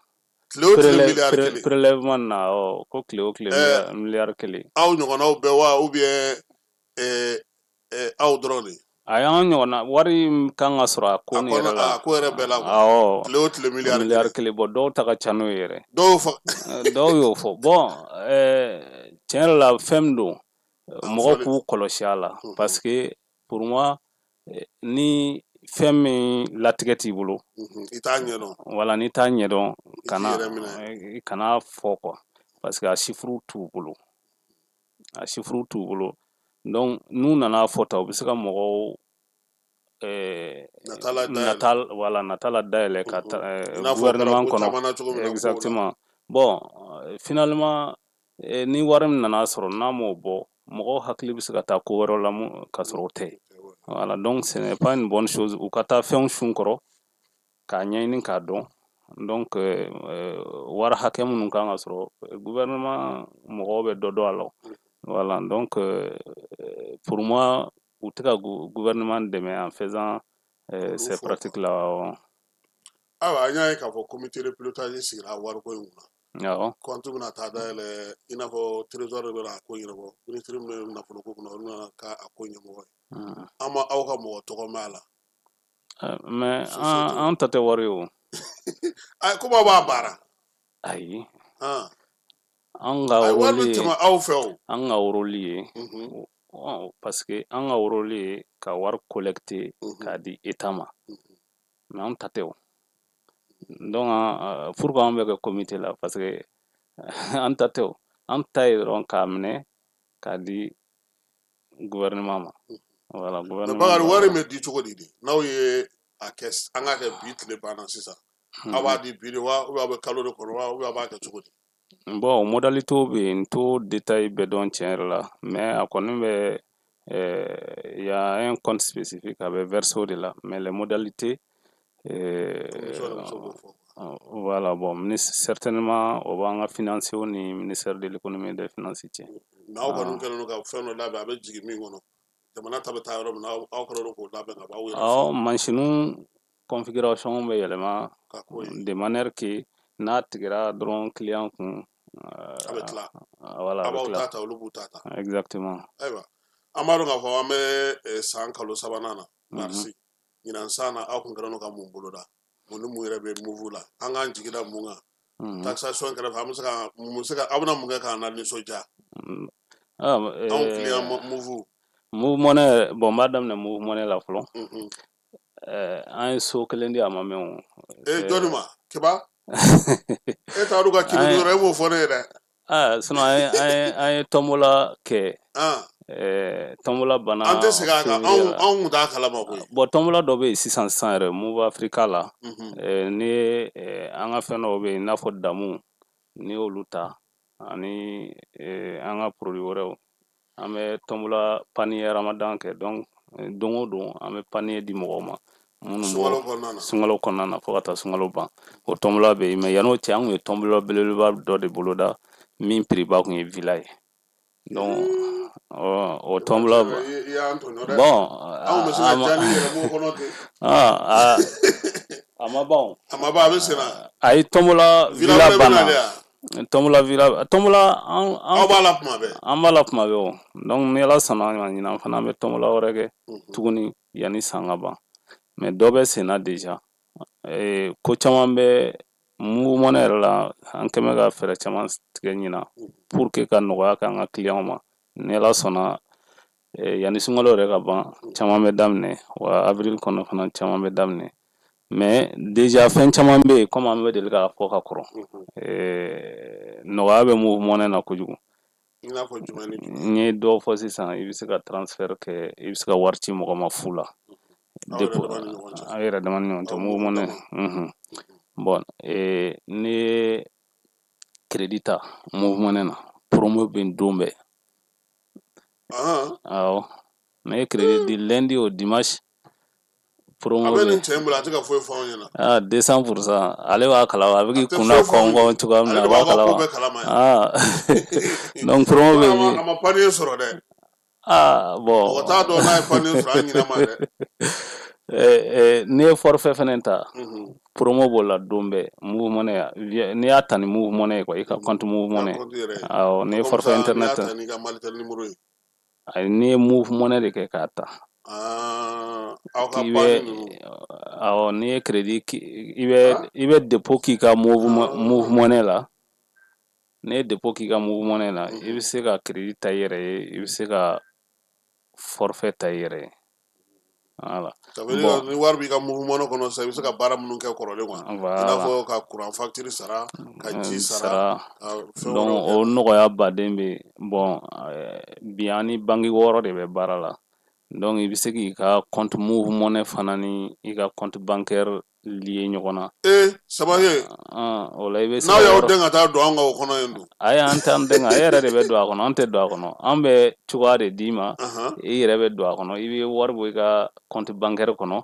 tile o tile miliyari 1 prélèvement na ko tile o tile miliyari 1 aw ɲɔgɔnnaw bɛɛ wa ou bien aw dɔrɔn de. a y'an ɲɔgɔnna wari kan ka sɔrɔ a ko nin yɛrɛ la a ko yɛrɛ bɛɛ la quoi. tile o tile miliyari 1 bɔn dɔw ta ka ca n'o ye yɛrɛ dɔw y'o fɔ bon tiɲɛ yɛrɛ la fɛn min don mɔgɔw k'u kɔlɔsi a la parce que pour moi ni fɛn min latigɛ t'i bolo i t'a ɲɛdɔn wala n'i t'a ɲɛdɔn kana fɔ quoi parce que a chiffre t'u bolo donc n'u nana fɔ ta u bɛ se ka mɔgɔw nata la dayɛlɛ ka gouvernement kɔnɔ exactement bon finalement ni wari min nana sɔrɔ n'a m'o bɔ mɔgɔw hakili bɛ se ka taa ko wɛrɛ la ka sɔrɔ o tɛ Voilà, donc ce n'est pas une bonne chose. U ka taa fɛnw sun kɔrɔ k'a ɲɛɲini k'a dɔn. Donc wari hakɛ minnu kan ka sɔrɔ gouvernement mɔgɔw bɛ dɔ dɔn a la. Voilà, donc pour moi u tɛ ka gouvernement dɛmɛ en faisant ces pratiques là. Awa an y'a ye k'a fɔ comité de pilotage sigira wariko in kunna. Awɔ. Compte bɛna taa dayɛlɛ i n'a fɔ trésor de bɛna a ko ɲɛnabɔ ministre min bɛ nafolo ko kunna olu nana k'a ko ɲɛmɔgɔ ye. An ma aw ka mɔgɔ tɔgɔ mɛn a la. Mais an ta tɛ wari ye o. Komi aw b'a baara. Ayi. An ka wari bɛ tɛmɛ aw fɛ o. An ka rôle ye parce que an ka rôle ye ka wari collecter k'a di état ma. Mais an ta tɛ o. Donc pourquoi an bɛ kɛ comité la parce que an ta tɛ o. An ta ye dɔrɔn k'a minɛ k'a di gouvernement ma. Voilà, gouvernement. Mais Bakari wari bɛ di cogo di de? N'aw ye a kɛ an ka kɛ bi tile banna sisan. Aw b'a di bi de wa ou bien aw bɛ kalo de kɔnɔ wa ou bien aw b'a kɛ cogo di? Bon modalité bɛ yen n t'o détail bɛɛ dɔn tiɲɛ yɛrɛ la mais a kɔni bɛ il y a un compte spécifique a bɛ verser o de la mais les modalités voilà bon certainement o b'an ka financier ni ministère de l'économie et des finances cɛ. Mais aw kɔni kɛlen don ka fɛn dɔ labɛn a bɛ jigin min kɔnɔ jamana ta bɛ taa yɔrɔ min na aw kɛlen don k'o labɛn ka b'aw yɛrɛ fɛ. Manchinu configuration bɛ yɛlɛma de manière que n'a tigɛra dɔrɔn client kun. A bɛ tila. Voilà, a b'aw ta ta olu b'u ta ta. Exactement. Ayiwa an b'a dɔn k'a fɔ an bɛ san kalo sabanan na marisi ɲinan san na aw kun kɛlen don ka mun boloda mun ni mun yɛrɛ bɛ move la an k'an jigi da mun kan taxation kɛrɛfɛ an bɛ se ka aw bɛna mun kɛ k'an lanisɔndiya anw client move money bon n b'a daminɛ move money la fɔlɔ an ye so kelen di a ma mɛn o. Jɔnni ma Kiba e t'a dɔn ka kiri yɔrɔ e b'o fɔ ne ye dɛ. Sinon an ye tombola kɛ. Tombola banna. An tɛ segin a kan anw kun t'a kalama koyi. Bon tombola dɔ bɛ yen sisan yɛrɛ Move Africa la ni an ka fɛn dɔw bɛ yen i n'a fɔ damu ni y'olu ta ani an ka produit wɛrɛw an bɛ tombola panier Ramadan kɛ donc don o don an bɛ panier di mɔgɔw ma. Sunkalo kɔnɔna na fo ka taa sunkalo ban o tombola bɛ yen mais yan'o cɛ an kun ye tombola belebeleba dɔ de boloda min prix ba kun ye villa ye donc o tombola bon a ma ban a bɛ sen na a ye tombola villa banna tombola aw b'a la kuma bɛɛ an b'a la kuma bɛɛ o donc ni Ala sɔnna ma ɲinan fana an bɛ tombola wɛrɛ kɛ tuguni yanni san ka ban mais dɔ bɛ sen na déjà ko caman bɛ Move Money yɛrɛ la an kɛmɛ ka fɛɛrɛ caman tigɛ ɲinan pour que ka nɔgɔya k'an ka client ma ni Ala sɔnna yanni sunkalo yɛrɛ ka ban caman bɛ daminɛ wa avril kɔnɔ fana caman bɛ daminɛ mais déjà fɛn caman bɛ yen comme an bɛ deli k'a fɔ ka kɔrɔ nɔgɔya bɛ Move Money na kojugu. N ye dɔw fɔ sisan i bɛ se ka transfert kɛ i bɛ se ka wari ci mɔgɔ ma fu la aw yɛrɛ dama ni ɲɔgɔn cɛ Move Money bon ni ye crédit ta Move Money na promo bɛ don bɛɛ awɔ ne ye crédit di lundi au dimanche promo bɛ nin cɛ in bolo a tɛ ka foyi fɔ anw ɲɛna 200% ale b'a kalama a bɛ k'i kunna kɔngɔ cogoya min na a b'a kalama donc promo bɛ yen a ma panier sɔrɔ dɛ bon mɔgɔ t'a dɔn n'a ye panier sɔrɔ an ɲinɛ ma dɛ n'i ye forfait fɛnɛ ta promo b'o la don bɛɛ Move Money n'i y'a ta ni Move Money ye quoi i ka compte Move Money awɔ n'i ye forfait internet ta n'i ye Move Money de kɛ k'a ta awɔ n'i ye crédit i bɛ dépôt k'i ka Move Money la n'i ye dépôt k'i ka Move Money la i bɛ se ka crédit ta i yɛrɛ ye i bɛ se ka forfait ta i yɛrɛ ye voilà. Ni wari b'i ka Move Money kɔnɔ sisan i bɛ se ka baara minnu kɛ kɔrɔlen quoi i n'a fɔ ka courant facture sara ka ji sara donc o nɔgɔya baden bɛ yen bon bi an ni banque wɔɔrɔ de bɛ baara la donc i bɛ se k'i ka compte Move Money fana ni i ka compte bancaire lié ɲɔgɔn na Samakɛ o la i bɛ se n'aw ka y'aw wari den ka taa don an ka o kɔnɔ yen dun ayi an tɛ an dɛn e yɛrɛ de bɛ don a kɔnɔ an tɛ don a kɔnɔ an bɛ cogoya de d'i ma i yɛrɛ bɛ don a kɔnɔ i bɛ wari bɔ i ka compte bancaire kɔnɔ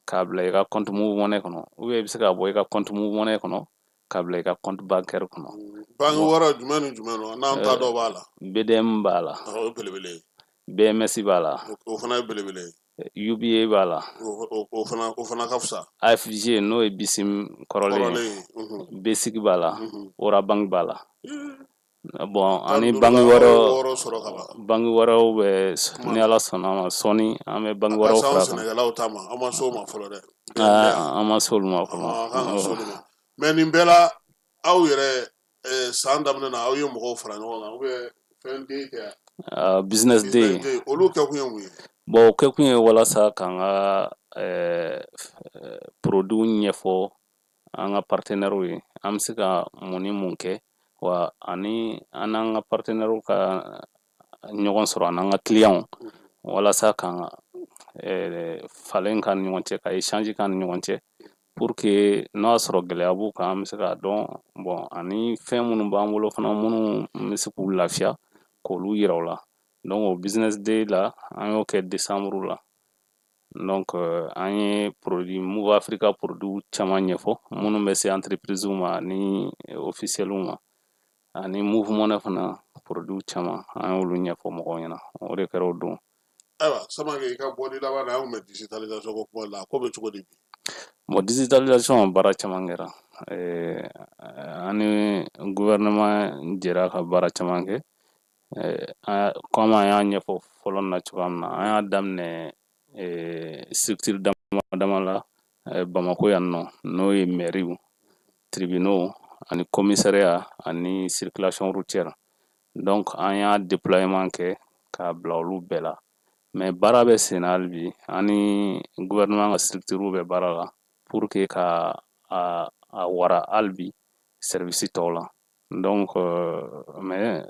k'a bila i ka compte move money kɔnɔ ou bien i bɛ se ka bɔ i ka compte move money kɔnɔ k'a bila i ka compte bancaire kɔnɔ banque wɛrɛ jumɛn ni jumɛn don n'an ta dɔ b'a la BDM b'a la o ye belebele ye BMS b'a la o fana ye belebele ye UBA b'a la o fana ka fisa AFG n'o ye bisim kɔrɔlen ye BESIC b'a la Orabank b'a la bon ani banque wɛrɛw bɛ ni Ala sɔnna ma sɔni an bɛ banque wɛrɛw fara kan Sɛnɛkɛlaw ta ma an ma s'o ma fɔlɔ dɛ an ma s'olu ma fɔlɔ mais nin bɛɛ la aw yɛrɛ san daminɛ na aw ye mɔgɔw fara ɲɔgɔn kan ou bien fɛn den kɛ business day olu kɛ kun ye mun ye bon o kɛ kun ye walasa k'an ka produit ɲɛfɔ an ka partenaires ye an bɛ se ka mun ni mun kɛ wa ani an n'an ka partenaires ka ɲɔgɔn sɔrɔ an n'an ka clients walasa k'an falen k'an ni ɲɔgɔn cɛ ka échange k'an ni ɲɔgɔn cɛ pour que n'a y'a sɔrɔ gɛlɛya b'u kan an bɛ se k'a dɔn bon ani fɛn minnu b'an bolo fana minnu bɛ se k'u lafiya k'olu yira u la donc o business day la an y'o kɛ décembre la donc an ye produit Move Africa produit caman ɲɛfɔ minnu bɛ se entreprise ma ni officiel ma ani Move Money fana produit caman an y'olu ɲɛfɔ mɔgɔw ɲɛna o de kɛra o don ayiwa Samakɛ i ka bɔli laban na an kun bɛ digitalisation ko kuma la ko bɛ cogo di bi bon digitalisation baara caman kɛra an ni gouvernement jɛra ka baara caman kɛ comme an y'a ɲɛfɔ fɔlɔ na cogoya min na an y'a daminɛ structure dama la Bamako yan nɔ n'o ye mairie tribunaux ani commissariat ani circulation routière donc an y'a déploiement kɛ k'a bila olu bɛɛ la mais baara bɛ sen na hali bi an ni gouvernement ka structure bɛ baara la pour que ka a wara hali bi service tɔw la donc mais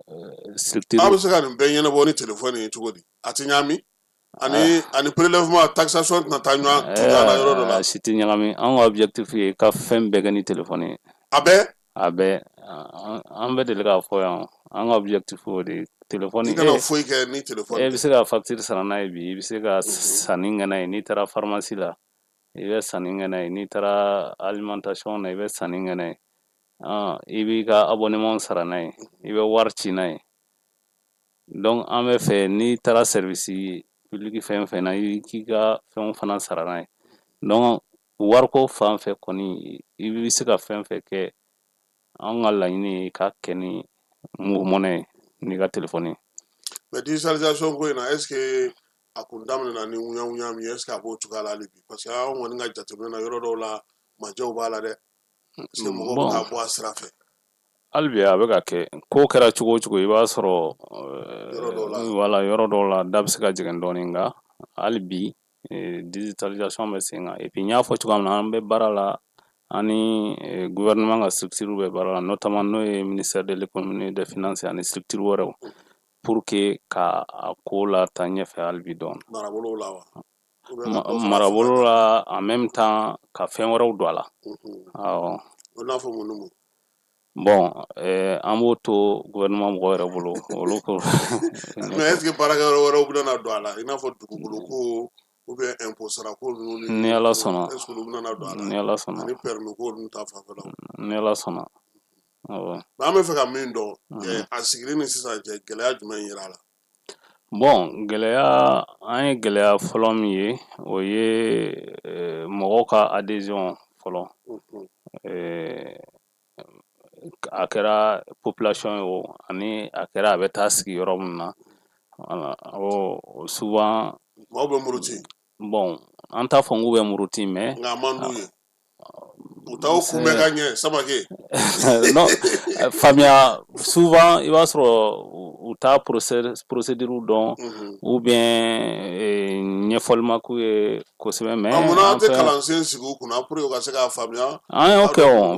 structure aw bɛ se ka nin bɛɛ ɲɛnabɔ ni téléphone ye cogo di a tɛ ɲagami ani prélèvement taxation tɛna taa ɲɔgɔn na yɔrɔ dɔ la si tɛ ɲagami an ka objectif ye ka fɛn bɛɛ kɛ ni téléphone ye a bɛɛ an bɛ deli k'a fɔ yan an ka objectif o de téléphone i kana foyi kɛ ni téléphone e bɛ se ka facture sara n'a ye bi i bɛ se ka sanni kɛ n'a ye n'i taara pharmacie la i bɛ sanni kɛ n'a ye n'i taara alimentation na i bɛ sanni kɛ n'a ye i b'i ka abonnement sara n'a ye i bɛ wari ci n'a ye donc an bɛ fɛ n'i taara service public fɛn fɛn na i k'i ka fɛnw fana sara n'a ye donc wariko fan fɛ kɔni i bɛ se ka fɛn fɛn kɛ an ka laɲini ye k'a kɛ ni Move Money ye n'i ka téléphone ye mais digitalisation ko in na est ce que a kun daminɛna ni ŋuyaŋuya min ye est ce que a b'o cogoya la hali bi parce que an kɔni ka jateminɛ na yɔrɔ dɔw la majɛw b'a la dɛ parce que mɔgɔw bɛ k'a bɔ a sira fɛ hali bi a bɛ ka kɛ ko kɛra cogo o cogo i b'a sɔrɔ yɔrɔ dɔw la da bɛ se ka jigin dɔɔni nka hali bi digitalisation bɛ sen kan et puis n y'a fɔ cogoya min na an bɛ baara la an ni gouvernement ka structure bɛ baara la notamment n'o ye ministère de l'économie et des finances ani structure wɛrɛw pour que ka a ko la taa ɲɛfɛ hali bi dɔɔni marabolo la wa marabolo la en même temps ka fɛn wɛrɛw don a la awɔ o n'a fɔ mun ni mun bon an b'o to gouvernement mɔgɔw yɛrɛ bolo olu ko mais est ce que baarakɛyɔrɔ wɛrɛw bɛna don a la i n'a fɔ dugukolo ko ou bien impôt sara ko ninnu ni Ala sɔnna est ce que olu bɛna don a la ni Ala sɔnna ani permis ko ninnu ta fanfɛla ni Ala sɔnna awɔ an bɛ fɛ ka min dɔn a sigili ni sisan cɛ gɛlɛya jumɛn yera a la bon gɛlɛya an ye gɛlɛya fɔlɔ min ye o ye mɔgɔw ka adhésion fɔlɔ a kɛra population ye o ani a kɛra a bɛ taa sigi yɔrɔ min na souvent maaw bɛ muruti bon an t'a fɔ k'u bɛ muruti mais nka a man d'u ye u t'aw kunbɛ ka ɲɛ Samake non faamuya souvent i b'a sɔrɔ u t'a procédure dɔn ou bien ɲɛfɔli ma k'u ye kosɛbɛ mais munna an tɛ kalansen sigi u kunna pour que u ka se k'a faamuya an y'o kɛ o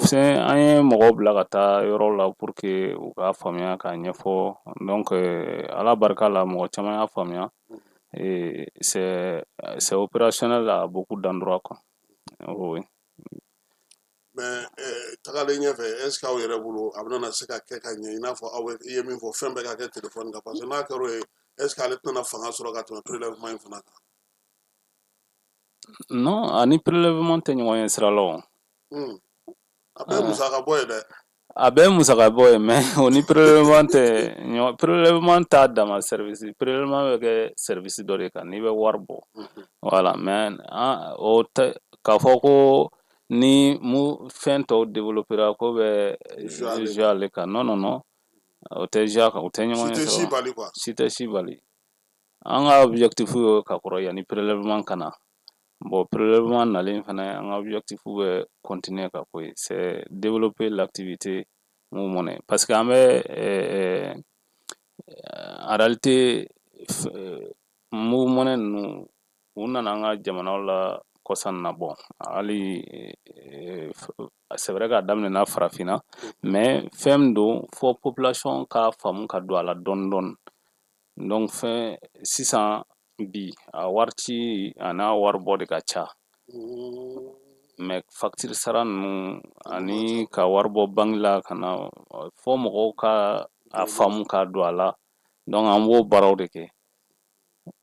an ye mɔgɔw bila ka taa yɔrɔ la pour que u k'a faamuya k'a ɲɛfɔ donc ala barika la mɔgɔ caman y'a faamuya c'est opérationnel à beaucoup d'endroits quoi oui mais tagalen ɲɛfɛ est ce que aw yɛrɛ bolo a bɛna se ka kɛ ka ɲɛ i n'a fɔ aw i ye min fɔ fɛn bɛɛ ka kɛ telefɔni kan parce que n'a kɛra o ye est ce que ale tɛna fanga sɔrɔ ka tɛmɛ prélèvement in fana kan. non ani prélèvement tɛ ɲɔgɔn ye sira la o. a bɛɛ musaka bɔ ye dɛ. a bɛɛ musaka bɔ ye mais o ni prélèvement tɛ ɲɔgɔn prélèvement t'a dama service prélèvement bɛ kɛ service dɔ de kan n'i bɛ wari bɔ voilà mais o tɛ k'a fɔ ko ni fɛn tɔw développera ko bɛ jouer ale kan non non non o tɛ jouer kan o tɛ ɲɔgɔn ye si tɛ si bali quoi. si tɛ si bali an ka objectif ye ka kɔrɔ yanni prélèvement ka na bon prélèvement nalen fana an ka objectif bɛ continuer ka ko ye c'est développer l'activité move money parce que an bɛ en réalité move money ninnu u nana an ka jamanaw la kɔsan na bon hali c'est vrai k'a daminɛna farafinna mais fɛn min don fɔ population ka faamu ka don a la dɔɔni dɔɔni donc fɛn sisan bi a wari ci a n'a wari bɔ de ka ca mais facture sara ninnu ani ka wari bɔ banque la ka na fɔ mɔgɔw ka a faamu ka don a la donc an b'o baaraw de kɛ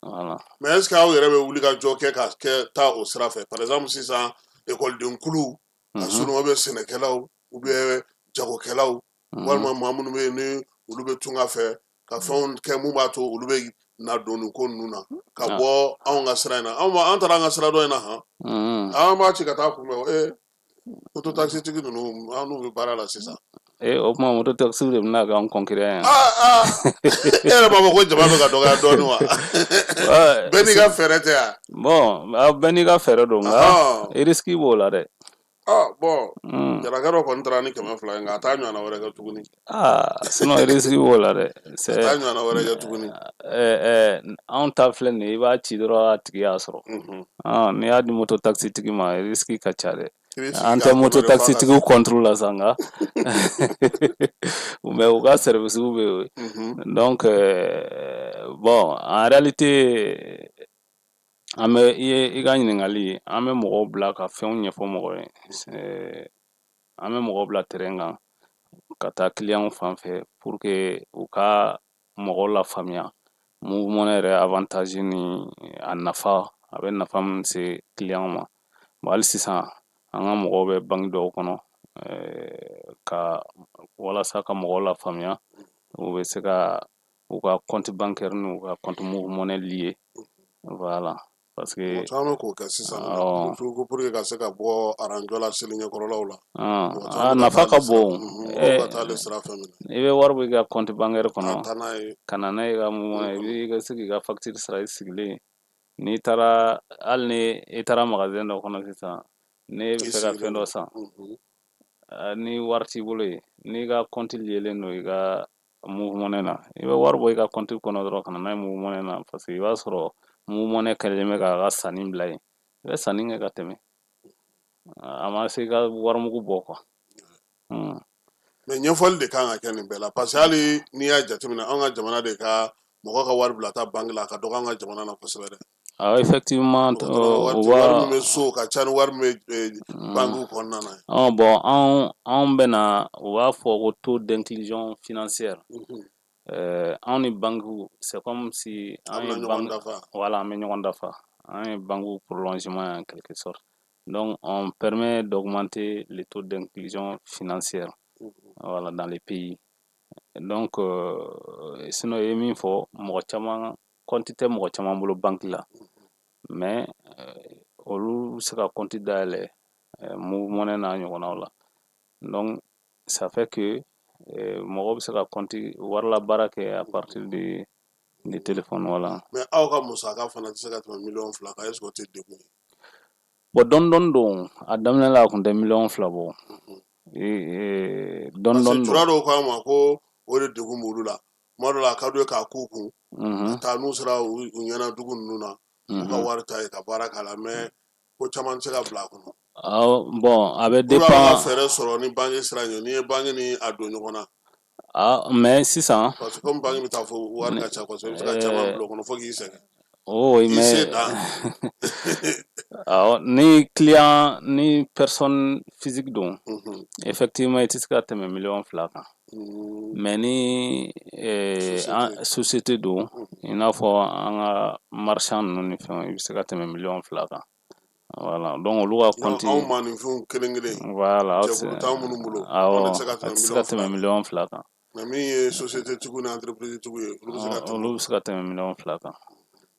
voilà. mais est ce que aw yɛrɛ bɛ wuli ka jɔ kɛ ka taa o sira fɛ par exemple sisan école kulu ka sunɔgɔ bɛ sɛnɛkɛlaw ou bien jagokɛlaw walima maa minnu bɛ yen ni olu bɛ tunga fɛ ka fɛnw kɛ mun b'a to olu bɛ na don nin ko ninnu na ka bɔ anw ka sira in na an taara an ka sira dɔ in na an b'a ci ka taa kunbɛn moto taxi tigi ninnu an n'u bɛ baara la sisan. o kuma moto taxi de bɛna k'an concurrent yan. e yɛrɛ b'a fɔ ko jama bɛ ka dɔgɔya dɔɔni wa. bɛɛ n'i ka fɛɛrɛ tɛ yan. bon bɛɛ n'i ka fɛɛrɛ don nka risque b'o la dɛ. bon jarakɛ dɔ kɔni taara ni 200 ye nka a t'a ɲɔgɔnna wɛrɛ kɛ tuguni. sinon risque b'o la dɛ. a t'a ɲɔgɔnna wɛrɛ kɛ tuguni. anw ta filɛ nin ye i b'a ci dɔrɔn a tigi y'a sɔrɔ. n'i y'a di moto taxi tigi ma risque ka ca dɛ. an tɛ moto taxi tigiw contrôle la sa nka mais u ka service bɛ yen donc bon en réalité an bɛ i ka ɲininkali an bɛ mɔgɔw bila ka fɛnw ɲɛfɔ mɔgɔw ye an bɛ mɔgɔw bila terrain kan ka taa client fan fɛ pour que u ka mɔgɔw la faamuya move money yɛrɛ avantage ni a nafa a bɛ nafa min se client ma bon hali sisan an ka mɔgɔw bɛ banque dɔw kɔnɔ walasa ka mɔgɔw la faamuya u bɛ se ka u ka compte bancaire n'u ka compte move money lié voilà parce que caman k'o kɛ sisan ko pour que ka se ka bɔ aranjɔ la seli ɲɛkɔrɔlaw la nafa ka bon ka taa ale sira fɛ minɛ i bɛ wari bɔ i ka compte bancaire kɔnɔ ka na n'a ye ka move money i ka se k'i ka facture sara i sigilen n'i taara hali ni i taara magasin dɔ kɔnɔ sisan ne bɛ fɛ ka fɛn dɔ san ni wari t'i bolo ye n'i ka compte liélen don i ka move money na i bɛ wari bɔ i ka compte kɔnɔ dɔrɔn ka na n'a ye move money na parce que i b'a sɔrɔ move money kɛlen bɛ k'a ka sanni bila yen i bɛ sanni kɛ ka tɛmɛ a ma se i ka warimugu bɔ quoi. mais ɲɛfɔli de kan ka kɛ nin bɛɛ la parce que hali n'i y'a jateminɛ anw ka jamana de ka mɔgɔ ka wari bila taa banque la a ka dɔgɔ an ka jamana na kosɛbɛ dɛ. effectivement wari min bɛ so ka ca ni wari min bɛ banque kɔnɔna na. bon anw bɛ na u b'a fɔ ko taux d'inclusion financière anw ni banque c'est comme si an ye banque voilà an bɛ ɲɔgɔn dafa an ye banque prolongement en quelque sorte donc on permet d'augmenter les taux d'inclusion financière voilà dans les pays donc sinon i ye min fɔ mɔgɔ caman compte tɛ mɔgɔ caman bolo banque la mais olu bɛ se ka compte dayɛlɛ move money n'a ɲɔgɔnnaw la donc ça fait que mɔgɔ bɛ se ka compte warila baara kɛ à partir de téléphone voilà. mais aw ka musaka fana tɛ se ka tɛmɛ 2 kan est ce que o tɛ degun ye. bon dɔɔni don a daminɛ la a tun tɛ 2 million bɔ dɔɔni parce que tura dɔw k'a ma ko o de degun b'olu la tuma dɔ la a ka d'u ye k'a k'u kun ka taa n'u sera u ɲɛna dugu ninnu na u ka wari ta ye ka baara k'a la mais ko caman tɛ se ka bila a kɔnɔ. bon a bɛ dépend ka fɛɛrɛ sɔrɔ ni banque sira ɲɛ n'i ye banque ni a don ɲɔgɔn na. mais sisan parce que comme banque bɛ taa fɔ wari ka ca kosɛbɛ i bɛ se ka caman bila o kɔnɔ fo k'i sɛgɛn. Oui, Il mais sait dans. alors, ni client ni personne physique donc effectivement il tɛ se ka tɛmɛ miliyɔn 2 kan mais ni société don i n'a fɔ an ka marchand ninnu ni fɛnw i bɛ se ka tɛmɛ miliyɔn 2 kan voilà donc olu ka compte anw maaninfinw kelen kelen voilà jɛkulu t'anw minnu bolo awɔ anw de a tɛ se ka tɛmɛ miliyɔn 2 kan mais min ye société tigiw ni entreprise tigiw ye olu bɛ se ka tɛmɛ olu bɛ se ka tɛmɛ miliyɔn 2 kan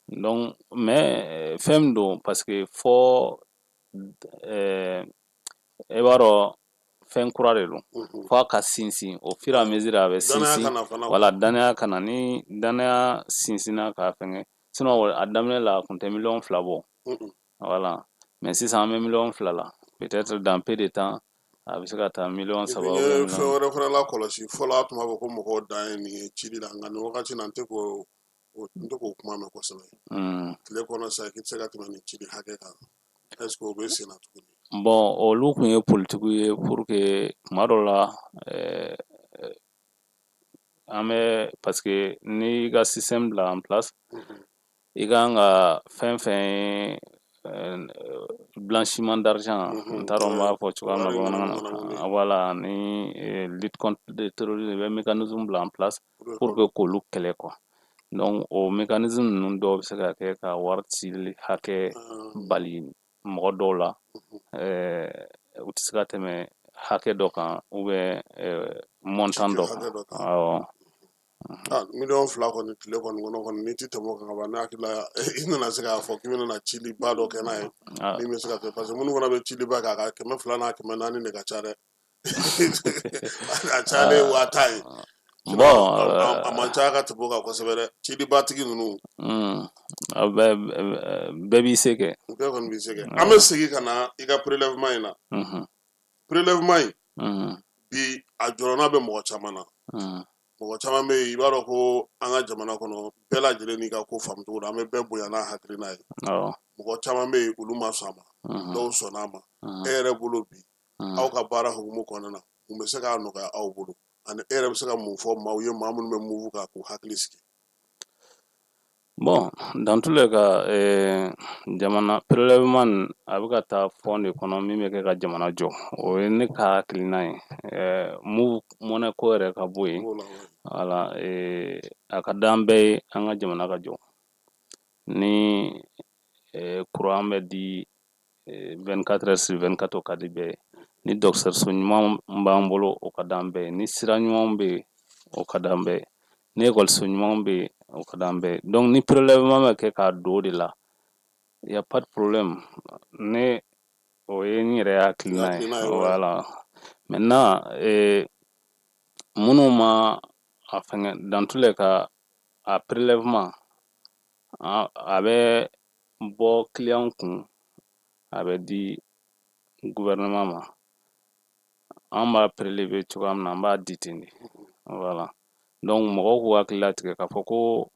donc mais fɛn min don parce que fɔ i b'a dɔn fɛn kura de don fo a ka sinsin au fur et à mesure a bɛ danaya sinsin kana fana wala danaya kana ni danaya sinsinna k'a fɛngɛ sinon a daminɛ la a kun tɛ miliyɔn 2 bɔ voilà mais sisan an bɛ miliyɔn 2 la peut-être dans peu de temps a bɛ se ka taa miliyɔn 3 n ye fɛn wɛrɛ fana la kɔlɔsi fɔlɔ a tun b'a fɔ ko mɔgɔw dan ye nin ye cili la nka nin wagati na n tɛ k'o kuma mɛn kosɛbɛ tile kɔnɔ sisan k'i tɛ se ka tɛmɛ nin cili hakɛ kan est ce que o bɛ sen na tuguni bon olu kun ye politigiw ye pour que tuma dɔ la an bɛ parce que n'i ka système bila en place i kan ka fɛn fɛn ye blanchiment d'argent n t'a dɔn n b'a fɔ cogoya min na bamanankan na voilà ni lutte contre le terrorisme i bɛ mécanisme bila en place pour que k'olu kɛlɛ quoi donc o mécanisme ninnu dɔw bɛ se ka kɛ ka wari cili hakɛ bali mɔgɔ dɔw la u tɛ se ka tɛmɛ hakɛ dɔ kan ou bien montant dɔ kan awɔ miliyɔn 2 kɔni tile kɔni kɔnɔ kɔni n'i tɛ tɛmɛ o kan ka ban ne hakili la i nana se k'a fɔ k'i bɛna ciliba dɔ kɛ n'a ye min bɛ se ka kɛ parce que minnu fana bɛ ciliba kɛ a ka 200 n'a 400 de ka ca dɛ a cayalen 1000 ye bon a man ca ka tɛmɛ o kan kosɛbɛ dɛ cilibatigi ninnu bɛɛ b'i se kɛ bɛɛ kɔni b'i se kɛ an bɛ segin ka na i ka prélèvement in na prélèvement in bi a jɔrɔna bɛ mɔgɔ caman na mɔgɔ caman bɛ yen i b'a dɔn ko an ka jamana kɔnɔ bɛɛ lajɛlen n'i ka ko faamu cogo don an bɛ bɛɛ bonya n'a hakilina ye mɔgɔ caman bɛ yen olu ma sɔn a ma dɔw sɔnna a ma e yɛrɛ bolo bi aw ka baara hukumu kɔnɔna na mun bɛ se k'a nɔgɔya aw bolo ani e yɛrɛ bɛ se ka mun fɔ maaw ye maa minnu bɛ muvu kan k'u hakili sigi bon dans tous les cas jamana prélèvement a bɛ ka taa fond de kɔnɔ min bɛ kɛ ka jamana jɔ o ye ne ka hakilina ye move monnaie ko yɛrɛ ka bɔ yen voilà a ka d'an bɛɛ ye an ka jamana ka jɔ ni courant bɛ di 24 heures sur 24 o ka di bɛɛ ye ni dɔgɔtɔrɔso ɲuman b'an bolo o ka d'an bɛɛ ye ni sira ɲuman bɛ yen o ka d'an bɛɛ ye ni ekɔliso ɲuman bɛ yen o ka d'an bɛɛ ye donc ni prélèvement bɛ kɛ k'a don o de la y a pas de problème ne o ye n yɛrɛ hakilina ye voilà maintenant minnu ma a fɛngɛ dans tous les cas a prélèvement a bɛ bɔ client kun a bɛ di gouvernement ma an b'a prélever cogoya min na an b'a di ten de voilà donc mɔgɔw k'u hakili latigɛ k'a fɔ ko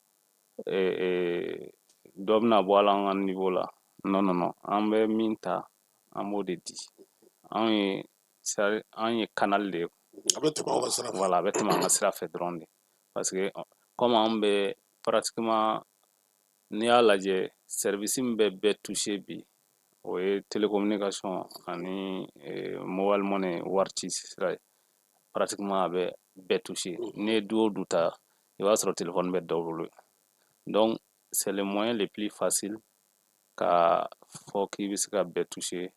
dɔ bɛna bɔ a la an ka niveau la non non non an bɛ min ta an b'o de di an ye canal de ye voilà a bɛ tɛmɛ an ka sira fɛ dɔrɔn de parce que comme an bɛ pratiquement n'i y'a lajɛ service min bɛ bɛɛ touché bi o ye télécommunication ani mobile money wari ci sira ye pratiquement a bɛ bɛɛ touché n'i ye du o du ta i b'a sɔrɔ téléphone bɛ dɔw bolo donc c'est le moyen le plus facile ka fɔ k'i bɛ se ka bɛɛ touché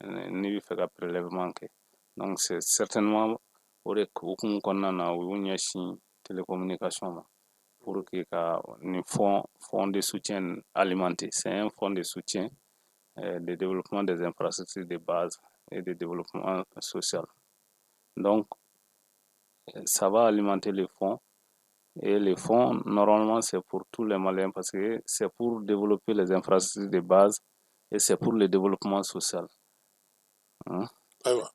n'i bɛ fɛ ka prélèvement kɛ donc c'est certainement o de hukumu kɔnɔna na u y'u ɲɛsin télécommunication ma pour que ka nin fonds de soutien alimentaire c'est un fonds de soutien de développement des infrastructures de base et de développement social. Donc, ça va alimenter les fonds. Et les fonds, normalement, c'est pour tous les Maliens parce que c'est pour développer les infrastructures de base et c'est pour le développement social. Ayiwa,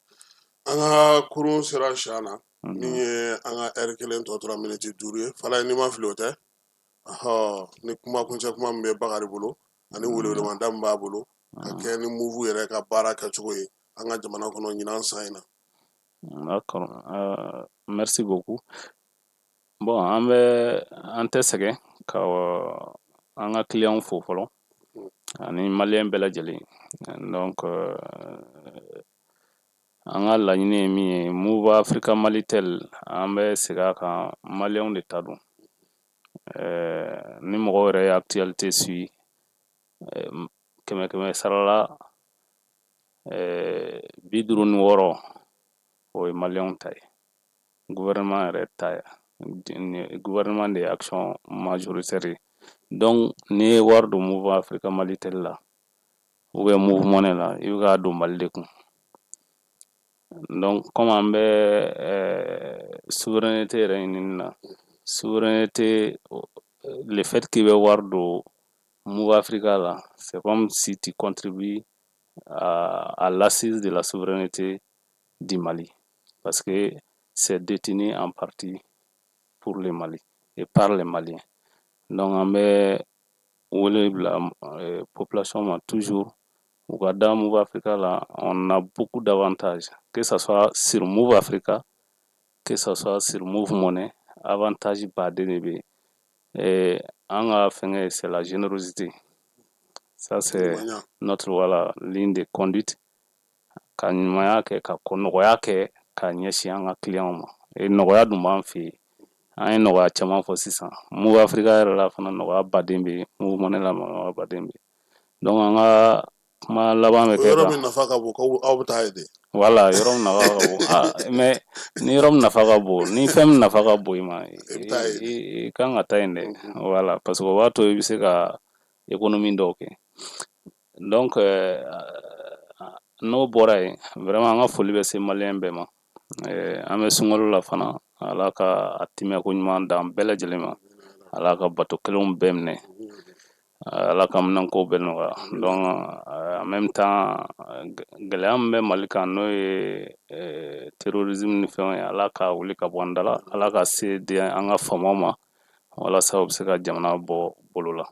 an ka kurun sera siyan na min ye an ka heure 1 tɔ tora minute 5 ye Falaye n'i ma fili o tɛ ni kuma kuncɛ kuma min bɛ Bakari bolo ani welewelemada min b'a bolo ka kɛ ni muvu yɛrɛ ka baara kɛcogo ye an ka jamana kɔnɔ ɲinan san in na. D'accord, merci beaucoup. Bon, an tɛ sɛgɛn ka an ka client fo fɔlɔ ani maliyɛn bɛɛ lajɛlen donc an ka laɲini ye min ye Move Africa Malitel an bɛ segin a kan maliyɛnw de ta don ni mɔgɔ yɛrɛ ye actualité suit kɛmɛ kɛmɛ sarala 56 o ye maliyɛnw ta ye gouvernement yɛrɛ ta ye gouvernement de ye action majoritaire ye donc n'i ye wari don Move Africa Malitel la ou bien Move Money la i bɛ k'a don Mali de kun donc comme an bɛ souveraineté yɛrɛ ɲinini na souveraineté le fait qu'il bɛ wari don Move Africa là c'est comme si tu contribues à l'assise de la souveraineté du Mali parce que c'est détenu en partie pour le Mali et par les Maliens. Donc an bɛ wele bila population ma toujours u ka da Move Africa là, on a beaucoup d'avantages que ça soit sur Move Africa que ça soit sur Move Money avantage baden de bɛ an ka fɛngɛ c'est la générosité. Ça c'est notre ligne de conduite ka ɲumanya kɛ ka nɔgɔya kɛ ka ɲɛsin an ka client ma nɔgɔya dun b'an fɛ yen an ye nɔgɔya caman fɔ sisan Move Africa yɛrɛ la fana nɔgɔya baden bɛ Move Money la nɔgɔya baden bɛ donc an ka kuma laban bɛ kɛ yɔrɔ min nafa ka bon aw bɛ taa ye de voilà yɔrɔ min nafa ka bon mais ni yɔrɔ min nafa ka bon ni fɛn min nafa ka bon i ma i kan ka taa yen dɛ voilà parce que o b'a to i bɛ se ka économie dɔw kɛ donc n'o bɔra yen vraiment an ka foli bɛ se maliyɛn bɛɛ ma an bɛ sunkalo la fana ala ka a timɛ ko ɲuman d'an bɛɛ lajɛlen ma ala ka bato kelenw bɛɛ minɛ ala ka minɛnko bɛɛ nɔgɔya donc en même temps gɛlɛya min bɛ Mali kan n'o ye terrorisme ni fɛnw ye ala ka wuli ka bɔ an da la ala ka se di an ka faamaw ma walasa u bɛ se ka jamana bɔ bolo la.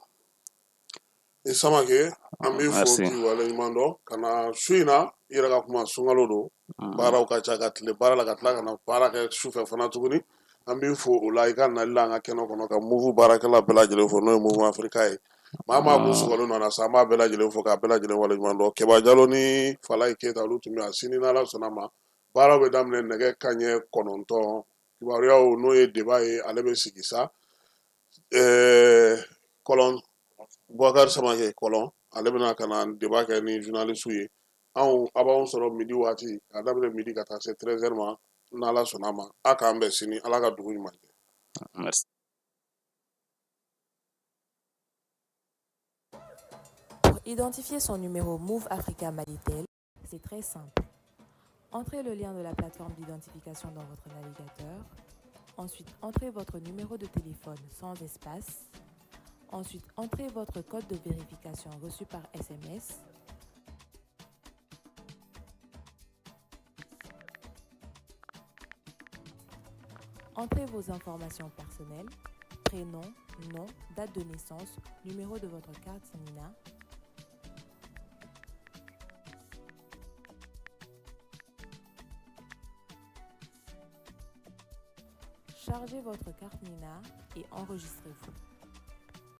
I Samake an b'i fo k'i waleɲuman dɔn ka na su in na i yɛrɛ ka kuma sunkalo don baaraw ka ca ka tile baara la ka tila ka na baara kɛ sufɛ fana tuguni an b'i fo o la i ka nali la an ka kɛnɛ kɔnɔ ka Move baarakɛla bɛɛ lajɛlen fo n'o ye Move Africa ye maa maa kun sɔgɔlen nana sa an b'a bɛɛ lajɛlen fo k'a bɛɛ lajɛlen waleɲuman dɔn Keba Jalo ni Falayi Keyita olu tun bɛ yan sini n'Ala sɔnna ma baaraw bɛ daminɛ nɛgɛ kanɲɛ 9 kibaruyaw n'o ye débat ye ale bɛ sigi sa Kɔlɔn Boubacar Samake Kɔlɔn ale bɛna ka na débat kɛ ni journaliste ye aw b'anw sɔrɔ midi waati ka daminɛ midi ka taa se 13h ma n'Ala sɔnna ma a k'an bɛn sini ala ka dugu ɲuman kɛ. Merci. Pour identifier son numéro Move Africa Malitel, c'est très simple. Entrez le lien de la plateforme d'identification dans votre navigateur. Ensuite, entrez votre numéro de téléphone sans espace. Ensuite, entrez votre code de vérification reçu par SMS. Entrez vos informations personnelles, prénom, nom, date de naissance, numéro de votre carte NINA. Chargez votre carte NINA et enregistrez-vous.